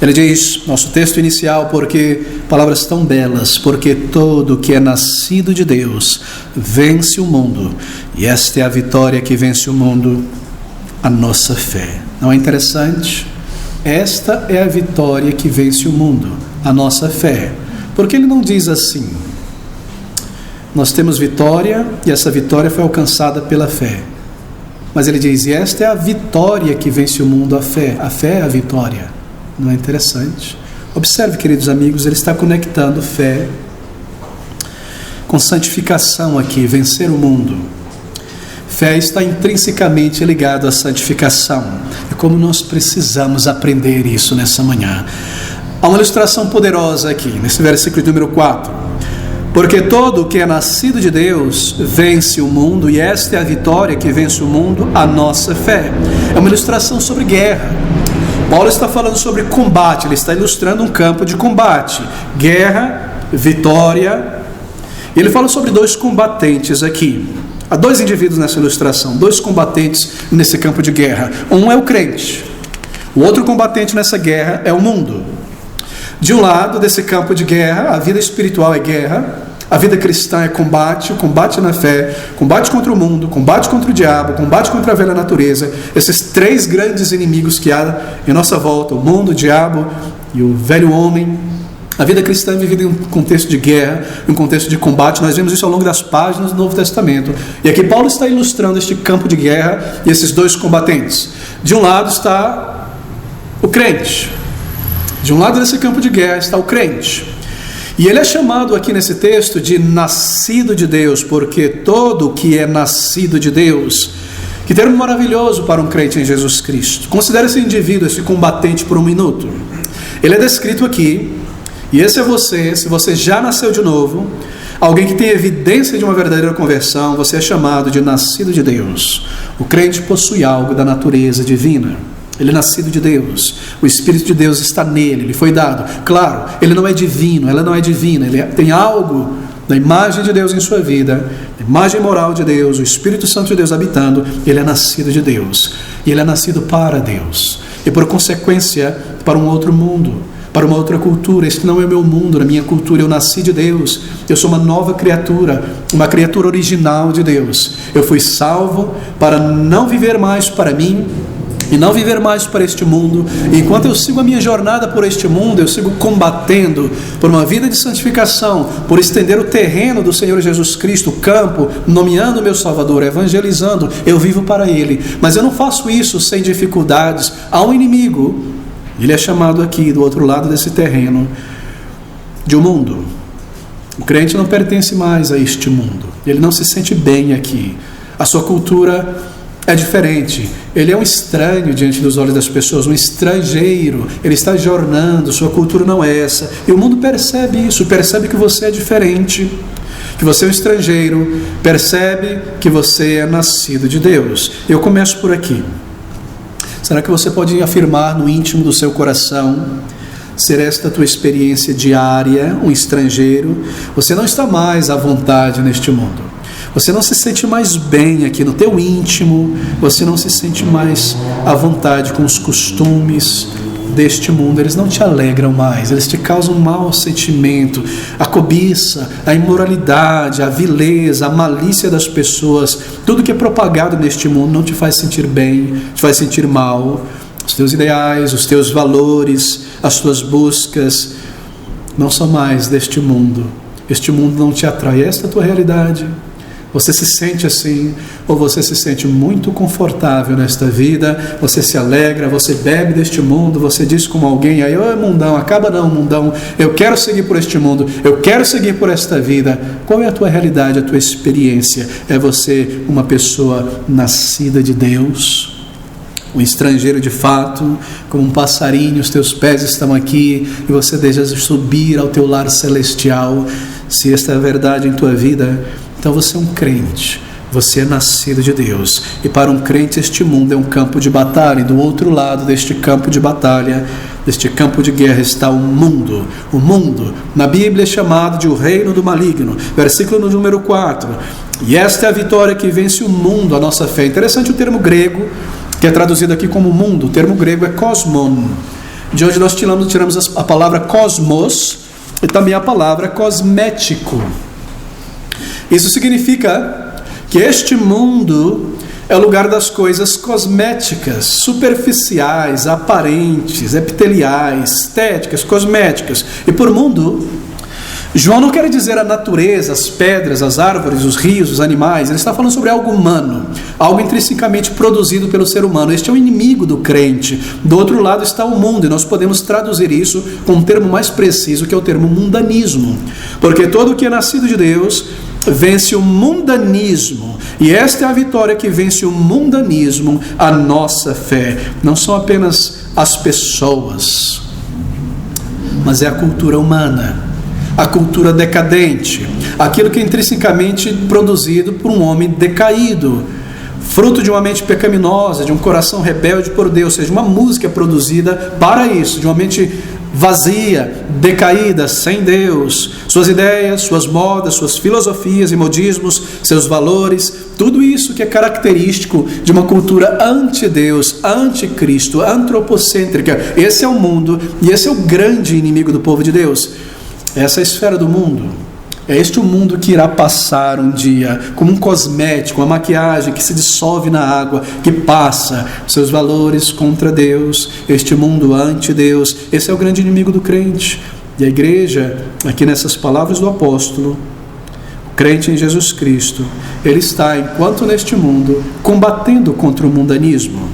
ele diz, nosso texto inicial, porque palavras tão belas, porque todo que é nascido de Deus vence o mundo, e esta é a vitória que vence o mundo, a nossa fé. Não é interessante? Esta é a vitória que vence o mundo, a nossa fé. Porque ele não diz assim, nós temos vitória e essa vitória foi alcançada pela fé. Mas ele diz, e esta é a vitória que vence o mundo, a fé. A fé é a vitória. Não é interessante? Observe, queridos amigos, ele está conectando fé com santificação aqui, vencer o mundo. Fé está intrinsecamente ligada à santificação. E como nós precisamos aprender isso nessa manhã. Há uma ilustração poderosa aqui, nesse versículo número 4. Porque todo o que é nascido de Deus vence o mundo, e esta é a vitória que vence o mundo, a nossa fé. É uma ilustração sobre guerra. Paulo está falando sobre combate, ele está ilustrando um campo de combate. Guerra, vitória. E ele fala sobre dois combatentes aqui. Há dois indivíduos nessa ilustração, dois combatentes nesse campo de guerra. Um é o crente. O outro combatente nessa guerra é o mundo. De um lado desse campo de guerra, a vida espiritual é guerra, a vida cristã é combate, combate na fé, combate contra o mundo, combate contra o diabo, combate contra a velha natureza, esses três grandes inimigos que há em nossa volta, o mundo, o diabo e o velho homem. A vida cristã é vivida em um contexto de guerra, em um contexto de combate. Nós vemos isso ao longo das páginas do Novo Testamento. E aqui Paulo está ilustrando este campo de guerra e esses dois combatentes. De um lado está o crente. De um lado desse campo de guerra está o crente. E ele é chamado aqui nesse texto de nascido de Deus, porque todo que é nascido de Deus. Que termo maravilhoso para um crente em Jesus Cristo. Considere esse indivíduo, esse combatente, por um minuto. Ele é descrito aqui, e esse é você, se você já nasceu de novo, alguém que tem evidência de uma verdadeira conversão, você é chamado de nascido de Deus. O crente possui algo da natureza divina. Ele é nascido de Deus, o Espírito de Deus está nele, ele foi dado. Claro, ele não é divino, ela não é divina, ele tem algo da imagem de Deus em sua vida, a imagem moral de Deus, o Espírito Santo de Deus habitando. Ele é nascido de Deus, e ele é nascido para Deus, e por consequência para um outro mundo, para uma outra cultura. Este não é o meu mundo, na minha cultura eu nasci de Deus, eu sou uma nova criatura, uma criatura original de Deus. Eu fui salvo para não viver mais para mim, e não viver mais para este mundo. E enquanto eu sigo a minha jornada por este mundo, eu sigo combatendo por uma vida de santificação, por estender o terreno do Senhor Jesus Cristo, o campo, nomeando o meu Salvador, evangelizando, eu vivo para Ele. Mas eu não faço isso sem dificuldades. Há um inimigo, ele é chamado aqui, do outro lado desse terreno, de um mundo. O crente não pertence mais a este mundo, ele não se sente bem aqui. A sua cultura é diferente, ele é um estranho diante dos olhos das pessoas, um estrangeiro, ele está jornando, sua cultura não é essa, e o mundo percebe isso, percebe que você é diferente, que você é um estrangeiro, percebe que você é nascido de Deus. Eu começo por aqui. Será que você pode afirmar no íntimo do seu coração, ser esta a tua experiência diária, um estrangeiro? Você não está mais à vontade neste mundo. Você não se sente mais bem aqui no teu íntimo, você não se sente mais à vontade com os costumes deste mundo. Eles não te alegram mais, eles te causam um mau sentimento. A cobiça, a imoralidade, a vileza, a malícia das pessoas, tudo que é propagado neste mundo não te faz sentir bem, te faz sentir mal. Os teus ideais, os teus valores, as tuas buscas não são mais deste mundo. Este mundo não te atrai. Esta é a tua realidade. Você se sente assim, ou você se sente muito confortável nesta vida, você se alegra, você bebe deste mundo, você diz como alguém aí, ô mundão, acaba não mundão, eu quero seguir por este mundo, eu quero seguir por esta vida. Qual é a tua realidade, a tua experiência? É você uma pessoa nascida de Deus, um estrangeiro de fato, como um passarinho, os teus pés estão aqui e você deseja subir ao teu lar celestial? Se esta é a verdade em tua vida, então você é um crente, você é nascido de Deus. E para um crente este mundo é um campo de batalha, e do outro lado deste campo de batalha, deste campo de guerra, está o mundo. O mundo, na Bíblia, é chamado de o reino do maligno. Versículo número 4. E esta é a vitória que vence o mundo, a nossa fé. Interessante o termo grego, que é traduzido aqui como mundo. O termo grego é cosmon, de onde nós tiramos a palavra cosmos e também a palavra cosmético. Isso significa que este mundo é o lugar das coisas cosméticas, superficiais, aparentes, epiteliais, estéticas, cosméticas. E por mundo, João não quer dizer a natureza, as pedras, as árvores, os rios, os animais. Ele está falando sobre algo humano, algo intrinsecamente produzido pelo ser humano. Este é o inimigo do crente. Do outro lado está o mundo, e nós podemos traduzir isso com um termo mais preciso, que é o termo mundanismo. Porque todo o que é nascido de Deus vence o mundanismo, e esta é a vitória que vence o mundanismo, a nossa fé. Não são apenas as pessoas, mas é a cultura humana. a cultura decadente, aquilo que é intrinsecamente produzido por um homem decaído, fruto de uma mente pecaminosa, de um coração rebelde por Deus, ou seja, uma música produzida para isso, de uma mente vazia, decaída, sem Deus, suas ideias, suas modas, suas filosofias e modismos, seus valores, tudo isso que é característico de uma cultura anti-Deus, anti-Cristo, antropocêntrica. Esse é o mundo e esse é o grande inimigo do povo de Deus. Essa é a esfera do mundo. É este o mundo que irá passar um dia, como um cosmético, uma maquiagem que se dissolve na água, que passa seus valores contra Deus, este mundo anti-Deus. Esse é o grande inimigo do crente. E a igreja, aqui nessas palavras do apóstolo, o crente em Jesus Cristo, ele está, enquanto neste mundo, combatendo contra o mundanismo.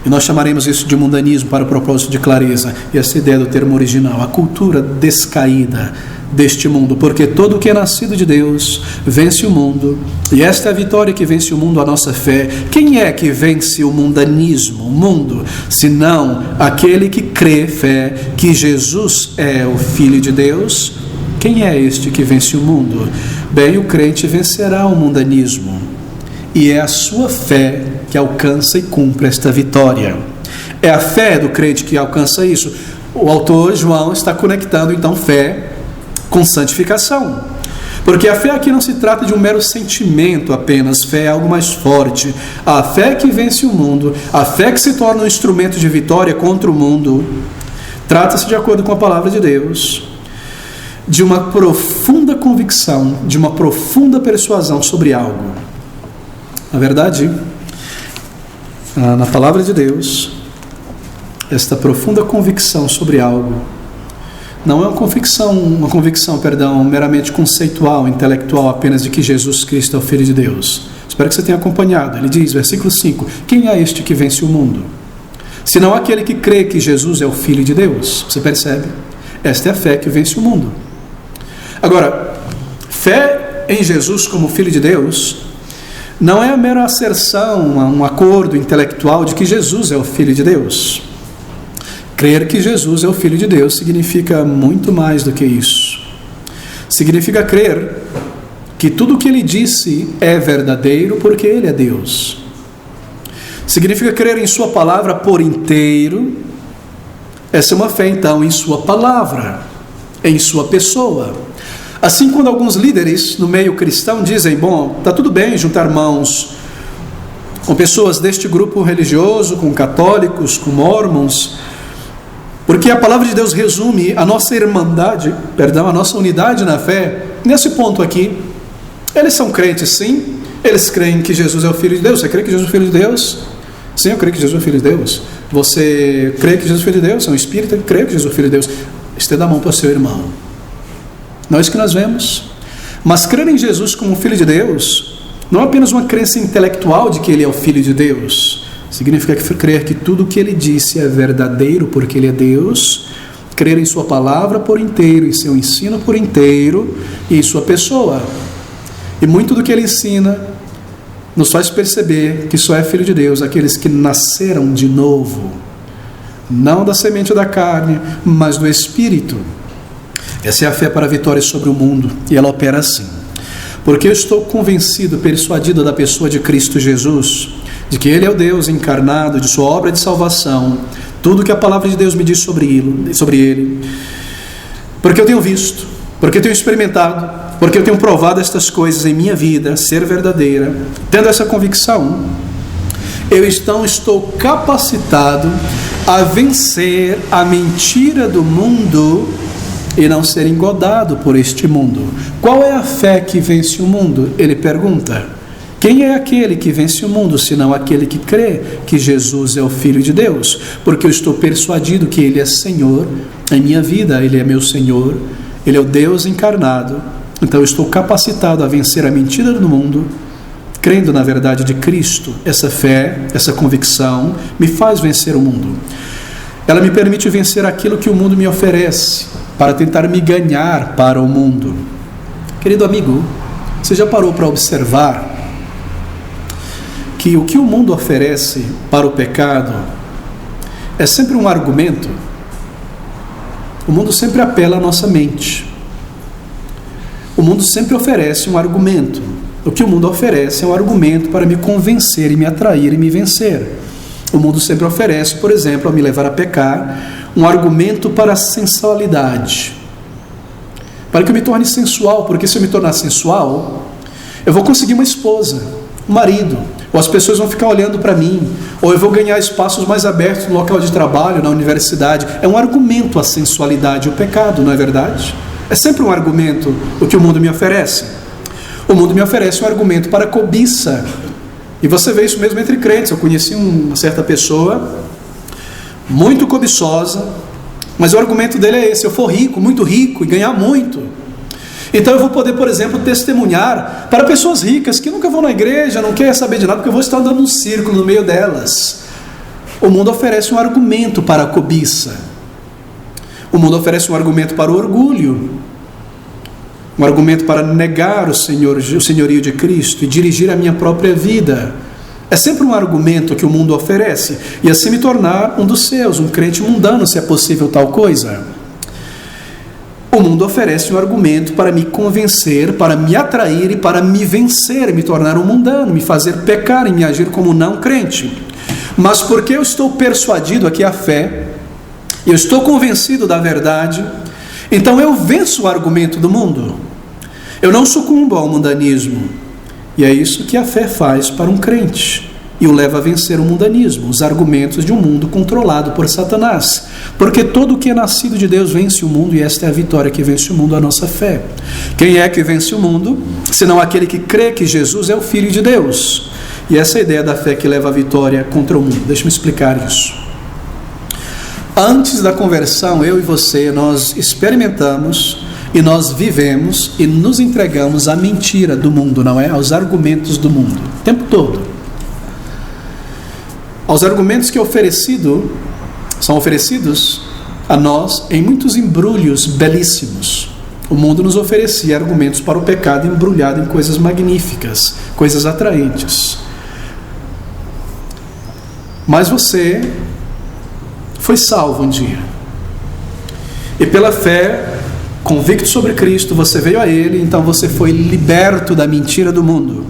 E nós chamaremos isso de mundanismo para o propósito de clareza. E essa ideia do termo original, a cultura descaída deste mundo, porque todo o que é nascido de Deus vence o mundo, e esta é a vitória que vence o mundo, a nossa fé. Quem é que vence o mundanismo, o mundo, senão aquele que crê, fé, que Jesus é o Filho de Deus? Quem é este que vence o mundo? Bem, o crente vencerá o mundanismo, e é a sua fé que alcança e cumpre esta vitória. É a fé do crente que alcança isso. O autor João está conectando então fé com santificação, porque a fé aqui não se trata de um mero sentimento apenas, fé é algo mais forte. A fé que vence o mundo, a fé que se torna um instrumento de vitória contra o mundo, trata-se, de acordo com a palavra de Deus, de uma profunda convicção, de uma profunda persuasão sobre algo. Na verdade, na palavra de Deus, esta profunda convicção sobre algo não é uma convicção, meramente conceitual, intelectual, apenas de que Jesus Cristo é o Filho de Deus. Espero que você tenha acompanhado. Ele diz, versículo 5, quem é este que vence o mundo? Senão aquele que crê que Jesus é o Filho de Deus. Você percebe? Esta é a fé que vence o mundo. Agora, fé em Jesus como Filho de Deus não é a mera asserção, um acordo intelectual de que Jesus é o Filho de Deus. Crer que Jesus é o Filho de Deus significa muito mais do que isso. Significa crer que tudo o que Ele disse é verdadeiro porque Ele é Deus. Significa crer em Sua palavra por inteiro. Essa é uma fé, então, em Sua palavra, em Sua pessoa. Assim, quando alguns líderes no meio cristão dizem, bom, está tudo bem juntar mãos com pessoas deste grupo religioso, com católicos, com mormons, porque a palavra de Deus resume a nossa irmandade, a nossa unidade na fé, nesse ponto aqui. Eles são crentes, sim, eles creem que Jesus é o Filho de Deus. Você crê que Jesus é o Filho de Deus? Sim, eu creio que Jesus é o Filho de Deus. Você crê que Jesus é o Filho de Deus? É um espírita que crê que Jesus é o Filho de Deus. Estenda a mão para o seu irmão. Não é isso que nós vemos. Mas crer em Jesus como Filho de Deus não é apenas uma crença intelectual de que Ele é o Filho de Deus. Significa crer que tudo o que Ele disse é verdadeiro porque Ele é Deus, crer em Sua palavra por inteiro, em Seu ensino por inteiro e em Sua pessoa. E muito do que Ele ensina nos faz perceber que só é Filho de Deus aqueles que nasceram de novo, não da semente da carne, mas do Espírito. Essa é a fé para a vitória sobre o mundo, e ela opera assim. Porque eu estou convencido, persuadido da pessoa de Cristo Jesus, de que Ele é o Deus encarnado, de Sua obra de salvação, tudo que a palavra de Deus me diz sobre Ele, porque eu tenho visto, porque eu tenho experimentado, porque eu tenho provado estas coisas em minha vida, ser verdadeira. Tendo essa convicção, eu então estou capacitado a vencer a mentira do mundo e não ser engodado por este mundo. Qual é a fé que vence o mundo? Ele pergunta. Quem é aquele que vence o mundo, senão aquele que crê que Jesus é o Filho de Deus? Porque eu estou persuadido que Ele é Senhor em minha vida, Ele é meu Senhor, Ele é o Deus encarnado. Então eu estou capacitado a vencer a mentira do mundo, crendo na verdade de Cristo. Essa fé, essa convicção, me faz vencer o mundo. Ela me permite vencer aquilo que o mundo me oferece, para tentar me ganhar para o mundo. Querido amigo, você já parou para observar que o que o mundo oferece para o pecado é sempre um argumento? O mundo sempre apela à nossa mente. O mundo sempre oferece um argumento. O que o mundo oferece é um argumento para me convencer e me atrair e me vencer. O mundo sempre oferece, por exemplo, ao me levar a pecar, um argumento para a sensualidade. Para que eu me torne sensual, porque se eu me tornar sensual, eu vou conseguir uma esposa, um marido, ou as pessoas vão ficar olhando para mim, ou eu vou ganhar espaços mais abertos no local de trabalho, na universidade. É um argumento a sensualidade, o pecado, não é verdade? É sempre um argumento o que o mundo me oferece. O mundo me oferece um argumento para a cobiça. E você vê isso mesmo entre crentes. Eu conheci uma certa pessoa, muito cobiçosa, mas o argumento dele é esse: eu for rico, muito rico, e ganhar muito, então eu vou poder, por exemplo, testemunhar para pessoas ricas que nunca vão na igreja, não querem saber de nada, porque eu vou estar andando num círculo no meio delas. O mundo oferece um argumento para a cobiça. O mundo oferece um argumento para o orgulho, um argumento para negar o senhorio de Cristo e dirigir a minha própria vida. É sempre um argumento que o mundo oferece, e assim me tornar um dos seus, um crente mundano, se é possível tal coisa. O mundo oferece um argumento para me convencer, para me atrair e para me vencer, me tornar um mundano, me fazer pecar e me agir como não crente. Mas porque eu estou persuadido aqui a fé, eu estou convencido da verdade, então eu venço o argumento do mundo. Eu não sucumbo ao mundanismo. E é isso que a fé faz para um crente, e o leva a vencer o mundanismo, os argumentos de um mundo controlado por Satanás. Porque todo o que é nascido de Deus vence o mundo, e esta é a vitória que vence o mundo, a nossa fé. Quem é que vence o mundo, senão aquele que crê que Jesus é o Filho de Deus? E essa é a ideia da fé que leva a vitória contra o mundo. Deixa-me explicar isso. Antes da conversão, eu e você, nós experimentamos e nós vivemos e nos entregamos à mentira do mundo, não é? Aos argumentos do mundo, o tempo todo. Aos argumentos que são oferecidos a nós em muitos embrulhos belíssimos. O mundo nos oferecia argumentos para o pecado embrulhado em coisas magníficas, coisas atraentes. Mas você foi salvo um dia. E pela fé, convicto sobre Cristo, você veio a Ele, então você foi liberto da mentira do mundo.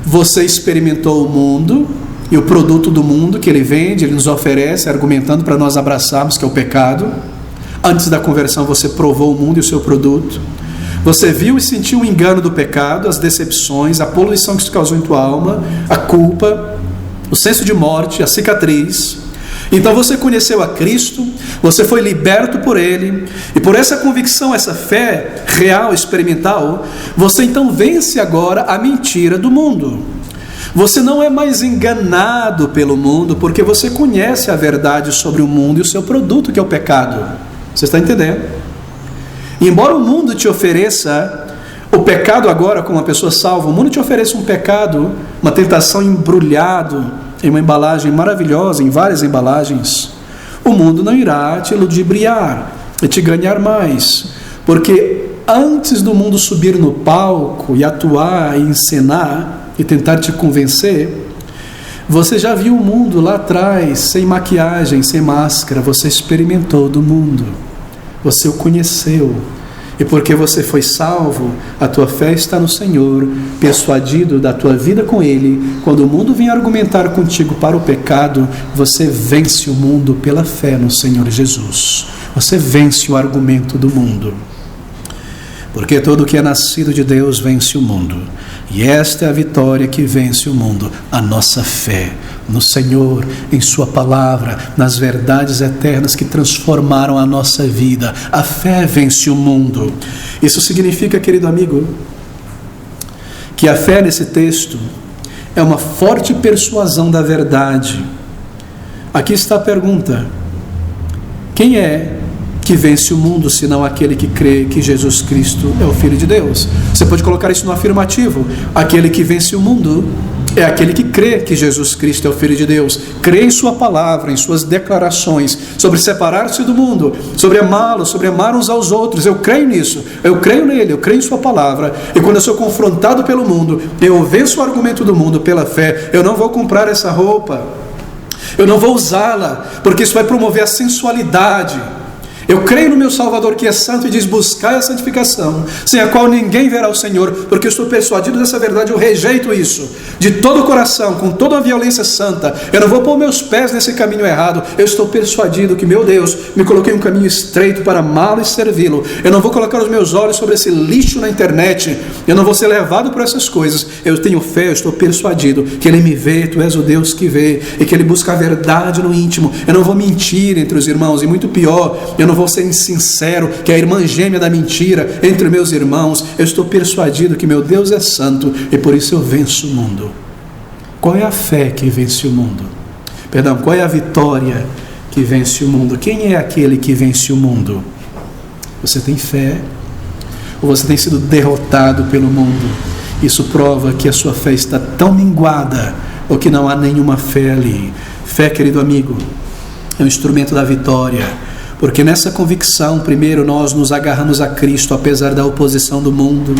Você experimentou o mundo e o produto do mundo que Ele vende, Ele nos oferece, argumentando para nós abraçarmos, que é o pecado. Antes da conversão você provou o mundo e o seu produto. Você viu e sentiu o engano do pecado, as decepções, a poluição que isso causou em tua alma, a culpa, o senso de morte, a cicatriz. Então você conheceu a Cristo, você foi liberto por Ele, e por essa convicção, essa fé real, experimental, você então vence agora a mentira do mundo. Você não é mais enganado pelo mundo, porque você conhece a verdade sobre o mundo e o seu produto, que é o pecado. Você está entendendo? E embora o mundo te ofereça o pecado agora como uma pessoa salva, o mundo te ofereça um pecado, uma tentação embrulhado em uma embalagem maravilhosa, em várias embalagens, o mundo não irá te ludibriar e te ganhar mais, porque antes do mundo subir no palco e atuar e encenar e tentar te convencer, você já viu o mundo lá atrás, sem maquiagem, sem máscara. Você experimentou do mundo, você o conheceu. E porque você foi salvo, a tua fé está no Senhor, persuadido da tua vida com Ele. Quando o mundo vem argumentar contigo para o pecado, você vence o mundo pela fé no Senhor Jesus. Você vence o argumento do mundo. Porque todo o que é nascido de Deus vence o mundo. E esta é a vitória que vence o mundo, a nossa fé no Senhor, em Sua palavra, nas verdades eternas que transformaram a nossa vida. A fé vence o mundo. Isso significa, querido amigo, que a fé nesse texto é uma forte persuasão da verdade. Aqui está a pergunta: quem é que vence o mundo, senão aquele que crê que Jesus Cristo é o Filho de Deus? Você pode colocar isso no afirmativo. Aquele que vence o mundo é aquele que crê que Jesus Cristo é o Filho de Deus, crê em Sua palavra, em Suas declarações sobre separar-se do mundo, sobre amá-lo, sobre amar uns aos outros. Eu creio nisso, eu creio nele, eu creio em Sua palavra. E quando eu sou confrontado pelo mundo, eu venço o argumento do mundo pela fé. Eu não vou comprar essa roupa, eu não vou usá-la, porque isso vai promover a sensualidade. Eu creio no meu Salvador que é santo e diz: buscai a santificação, sem a qual ninguém verá o Senhor. Porque eu estou persuadido dessa verdade, eu rejeito isso de todo o coração, com toda a violência santa. Eu não vou pôr meus pés nesse caminho errado. Eu estou persuadido que, meu Deus, me coloquei em um caminho estreito para amá-lo e servi-lo. Eu não vou colocar os meus olhos sobre esse lixo na internet. Eu não vou ser levado por essas coisas. Eu tenho fé, eu estou persuadido que Ele me vê, Tu és o Deus que vê, e que Ele busca a verdade no íntimo. Eu não vou mentir entre os irmãos, e muito pior, eu não vou ser insincero, que é a irmã gêmea da mentira entre meus irmãos. Eu estou persuadido que meu Deus é santo, e por isso eu venço o mundo. Qual é a fé que vence o mundo? Perdão, qual é a vitória que vence o mundo? Quem é aquele que vence o mundo? Você tem fé? Ou você tem sido derrotado pelo mundo? Isso prova que a sua fé está tão minguada, ou que não há nenhuma fé ali. Fé, querido amigo, é um instrumento da vitória, porque nessa convicção, primeiro, nós nos agarramos a Cristo, apesar da oposição do mundo,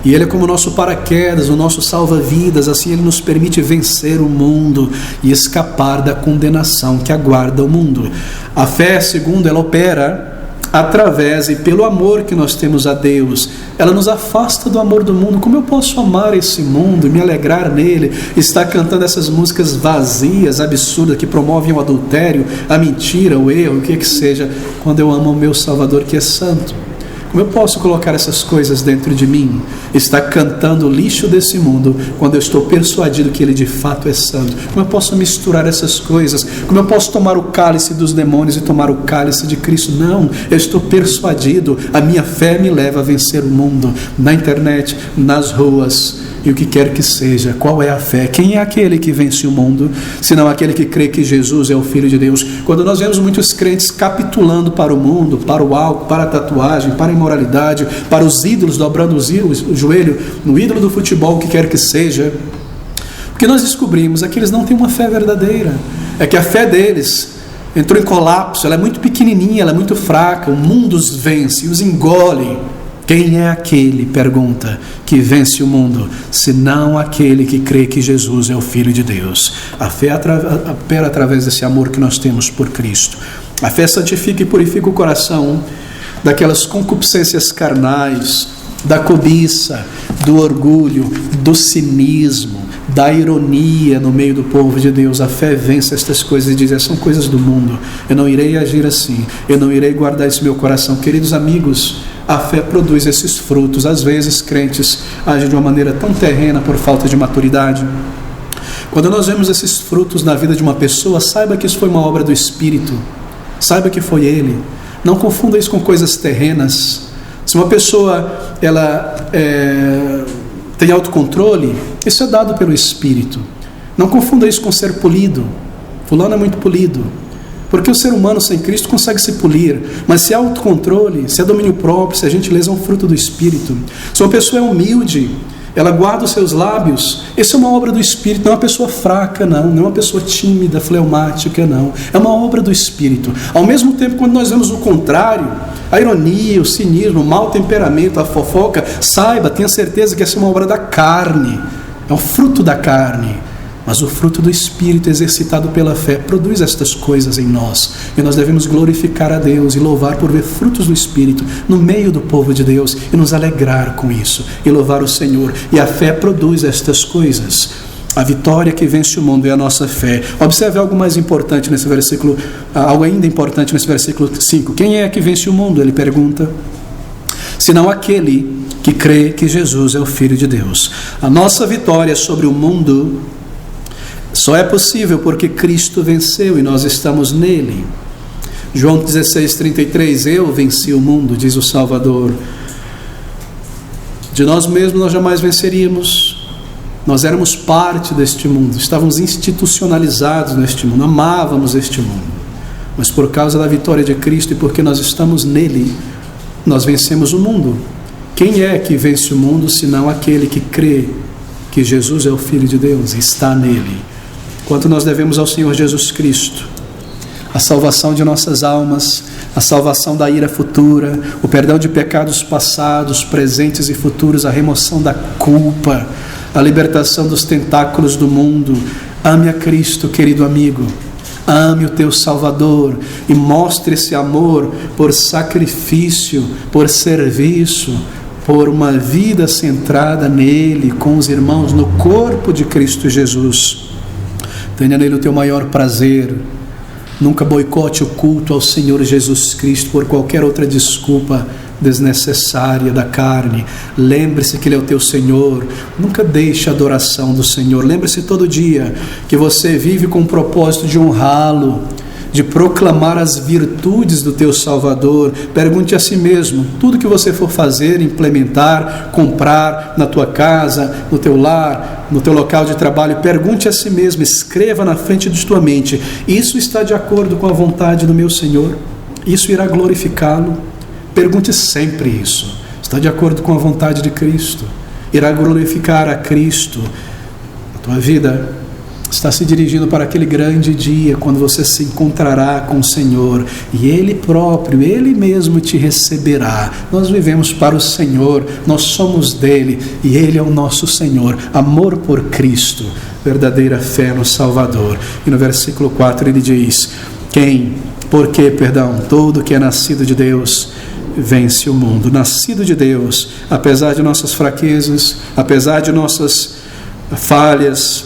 e Ele é como o nosso paraquedas, o nosso salva-vidas. Assim Ele nos permite vencer o mundo e escapar da condenação que aguarda o mundo. A fé, segundo, ela opera através e pelo amor que nós temos a Deus. Ela nos afasta do amor do mundo. Como eu posso amar esse mundo e me alegrar nele, estar cantando essas músicas vazias, absurdas, que promovem o adultério, a mentira, o erro, o que seja, quando eu amo o meu Salvador que é santo? Como eu posso colocar essas coisas dentro de mim? Estar cantando o lixo desse mundo, quando eu estou persuadido que Ele de fato é santo? Como eu posso misturar essas coisas? Como eu posso tomar o cálice dos demônios e tomar o cálice de Cristo? Não, eu estou persuadido. A minha fé me leva a vencer o mundo, na internet, nas ruas, e o que quer que seja. Qual é a fé? Quem é aquele que vence o mundo, senão aquele que crê que Jesus é o Filho de Deus? Quando nós vemos muitos crentes capitulando para o mundo, para o álcool, para a tatuagem, para a imoralidade, para os ídolos, dobrando o joelho no ídolo do futebol, o que quer que seja, o que nós descobrimos é que eles não têm uma fé verdadeira. É que a fé deles entrou em colapso, ela é muito pequenininha, ela é muito fraca. O mundo os vence e os engole. Quem é aquele, pergunta, que vence o mundo, senão aquele que crê que Jesus é o Filho de Deus? A fé opera através desse amor que nós temos por Cristo. A fé santifica e purifica o coração daquelas concupiscências carnais, da cobiça, do orgulho, do cinismo, da ironia no meio do povo de Deus. A fé vence estas coisas e diz: são coisas do mundo, eu não irei agir assim, eu não irei guardar esse meu coração. Queridos amigos, a fé produz esses frutos. Às vezes crentes agem de uma maneira tão terrena por falta de maturidade. Quando nós vemos esses frutos na vida de uma pessoa, saiba que isso foi uma obra do Espírito, saiba que foi Ele. Não confunda isso com coisas terrenas. Se uma pessoa tem autocontrole, isso é dado pelo Espírito. Não confunda isso com ser polido. Fulano é muito polido. Porque o ser humano sem Cristo consegue se polir. Mas se é autocontrole, se é domínio próprio, se é gentileza, é um fruto do Espírito. Se uma pessoa é humilde, ela guarda os seus lábios, isso é uma obra do Espírito. Não é uma pessoa fraca, não é uma pessoa tímida, fleumática, não. É uma obra do Espírito. Ao mesmo tempo, quando nós vemos o contrário, a ironia, o cinismo, o mau temperamento, a fofoca, saiba, tenha certeza que essa é uma obra da carne, é um fruto da carne. Mas o fruto do Espírito, exercitado pela fé, produz estas coisas em nós. E nós devemos glorificar a Deus e louvar por ver frutos do Espírito no meio do povo de Deus e nos alegrar com isso e louvar o Senhor. E a fé produz estas coisas. A vitória que vence o mundo é a nossa fé. Observe algo mais importante nesse versículo, algo ainda importante nesse versículo 5. Quem é que vence o mundo? Ele pergunta. Senão aquele que crê que Jesus é o Filho de Deus. A nossa vitória sobre o mundo só é possível porque Cristo venceu e nós estamos nele. João 16:33, eu venci o mundo, diz o Salvador. De nós mesmos nós jamais venceríamos. Nós éramos parte deste mundo, estávamos institucionalizados neste mundo, amávamos este mundo. Mas por causa da vitória de Cristo e porque nós estamos nele, nós vencemos o mundo. Quem é que vence o mundo, senão aquele que crê que Jesus é o Filho de Deus e está nele? Quanto nós devemos ao Senhor Jesus Cristo, a salvação de nossas almas, a salvação da ira futura, o perdão de pecados passados, presentes e futuros, a remoção da culpa, a libertação dos tentáculos do mundo. Ame a Cristo, querido amigo. Ame o teu Salvador e mostre esse amor por sacrifício, por serviço, por uma vida centrada nele, com os irmãos, no corpo de Cristo Jesus. Tenha nele o teu maior prazer. Nunca boicote o culto ao Senhor Jesus Cristo por qualquer outra desculpa desnecessária da carne. Lembre-se que Ele é o teu Senhor. Nunca deixe a adoração do Senhor. Lembre-se todo dia que você vive com o propósito de honrá-lo, de proclamar as virtudes do teu Salvador. Pergunte a si mesmo: tudo que você for fazer, implementar, comprar na tua casa, no teu lar, no teu local de trabalho, pergunte a si mesmo, escreva na frente de tua mente: isso está de acordo com a vontade do meu Senhor? Isso irá glorificá-lo? Pergunte sempre isso: está de acordo com a vontade de Cristo? Irá glorificar a Cristo? A tua vida está se dirigindo para aquele grande dia, quando você se encontrará com o Senhor, e Ele próprio, Ele mesmo te receberá. Nós vivemos para o Senhor, nós somos dele, e Ele é o nosso Senhor. Amor por Cristo, verdadeira fé no Salvador. E no versículo 4 ele diz: todo que é nascido de Deus vence o mundo. Nascido de Deus, apesar de nossas fraquezas, apesar de nossas falhas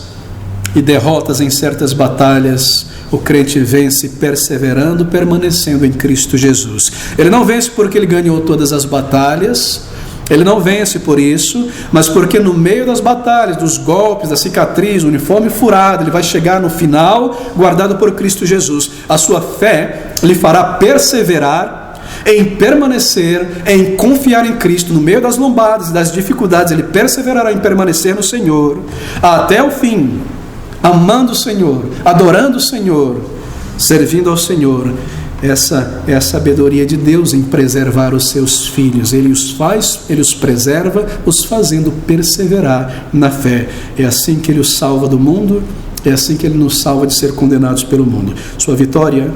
e derrotas em certas batalhas, o crente vence perseverando, permanecendo em Cristo Jesus. Ele não vence porque ele ganhou todas as batalhas, ele não vence por isso, mas porque no meio das batalhas, dos golpes, da cicatriz, do uniforme furado, ele vai chegar no final guardado por Cristo Jesus. A sua fé lhe fará perseverar em permanecer, em confiar em Cristo. No meio das lombadas e das dificuldades, ele perseverará em permanecer no Senhor até o fim, amando o Senhor, adorando o Senhor, servindo ao Senhor. Essa é a sabedoria de Deus em preservar os seus filhos. Ele os preserva, os fazendo perseverar na fé. É assim que Ele os salva do mundo, é assim que Ele nos salva de ser condenados pelo mundo. Sua vitória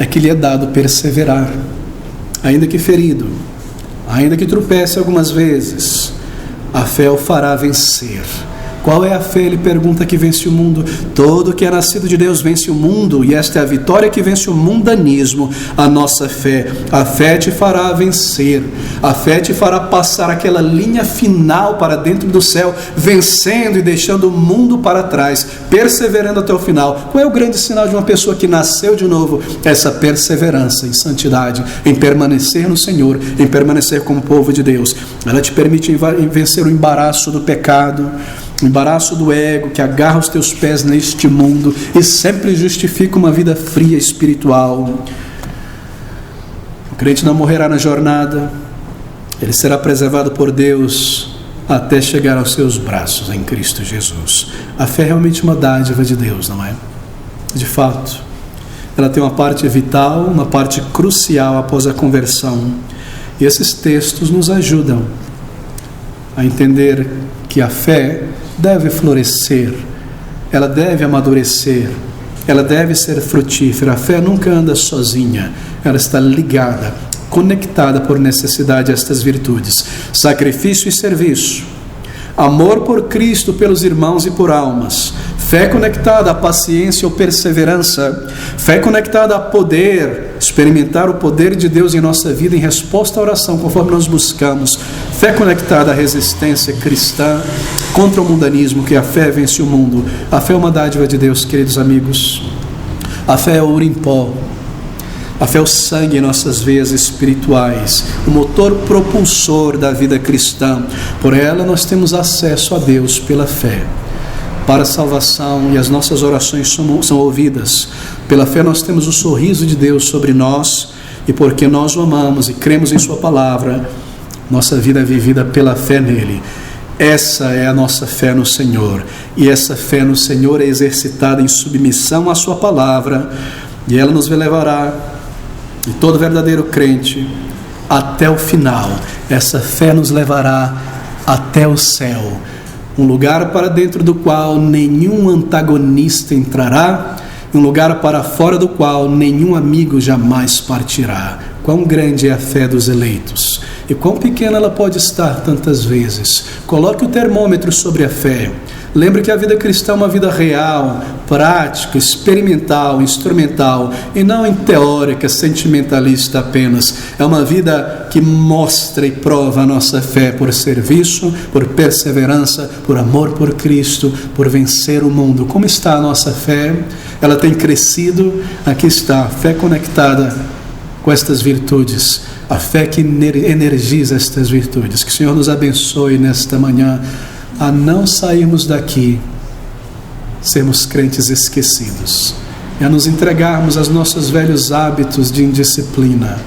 é que lhe é dado perseverar, ainda que ferido, ainda que tropece algumas vezes, a fé o fará vencer. Qual é a fé? Ele pergunta, que vence o mundo. Todo que é nascido de Deus vence o mundo, e esta é a vitória que vence o mundanismo, a nossa fé. A fé te fará vencer, a fé te fará passar aquela linha final para dentro do céu, vencendo e deixando o mundo para trás, perseverando até o final. Qual é o grande sinal de uma pessoa que nasceu de novo? Essa perseverança em santidade, em permanecer no Senhor, em permanecer como povo de Deus. Ela te permite vencer o embaraço do pecado, o embaraço do ego que agarra os teus pés neste mundo e sempre justifica uma vida fria espiritual. O crente não morrerá na jornada, ele será preservado por Deus até chegar aos seus braços em Cristo Jesus. A fé é realmente uma dádiva de Deus, não é? De fato, ela tem uma parte vital, uma parte crucial após a conversão. E esses textos nos ajudam a entender que a fé deve florescer, ela deve amadurecer, ela deve ser frutífera. A fé nunca anda sozinha, ela está ligada, conectada por necessidade a estas virtudes: sacrifício e serviço, amor por Cristo, pelos irmãos e por almas, fé conectada à paciência ou perseverança, fé conectada a poder, experimentar o poder de Deus em nossa vida em resposta à oração, conforme nós buscamos, fé conectada à resistência cristã contra o mundanismo, que a fé vence o mundo. A fé é uma dádiva de Deus, queridos amigos. A fé é ouro em pó, a fé é o sangue em nossas veias espirituais, o motor propulsor da vida cristã. Por ela nós temos acesso a Deus pela fé para a salvação, e as nossas orações são ouvidas. Pela fé nós temos o sorriso de Deus sobre nós, e porque nós o amamos e cremos em sua palavra, nossa vida é vivida pela fé nele. Essa é a nossa fé no Senhor, e essa fé no Senhor é exercitada em submissão à sua palavra, e ela nos levará, e todo verdadeiro crente, até o final. Essa fé nos levará até o céu, um lugar para dentro do qual nenhum antagonista entrará, um lugar para fora do qual nenhum amigo jamais partirá. Quão grande é a fé dos eleitos, e quão pequena ela pode estar tantas vezes. Coloque o termômetro sobre a fé, Lembre que a vida cristã é uma vida real, prática, experimental, instrumental, e não teórica, sentimentalista apenas. É uma vida que mostra e prova a nossa fé por serviço, por perseverança, por amor por Cristo, por vencer o mundo. Como está a nossa fé? Ela tem crescido. Aqui está, a fé conectada com estas virtudes, a fé que energiza estas virtudes. Que o Senhor nos abençoe nesta manhã a não sairmos daqui sermos crentes esquecidos, e a nos entregarmos aos nossos velhos hábitos de indisciplina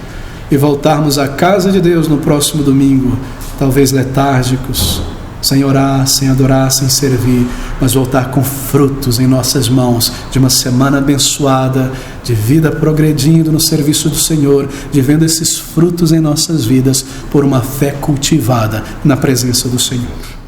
e voltarmos à casa de Deus no próximo domingo, talvez letárgicos, sem orar, sem adorar, sem servir, mas voltar com frutos em nossas mãos, de uma semana abençoada, de vida progredindo no serviço do Senhor, de vendo esses frutos em nossas vidas por uma fé cultivada na presença do Senhor.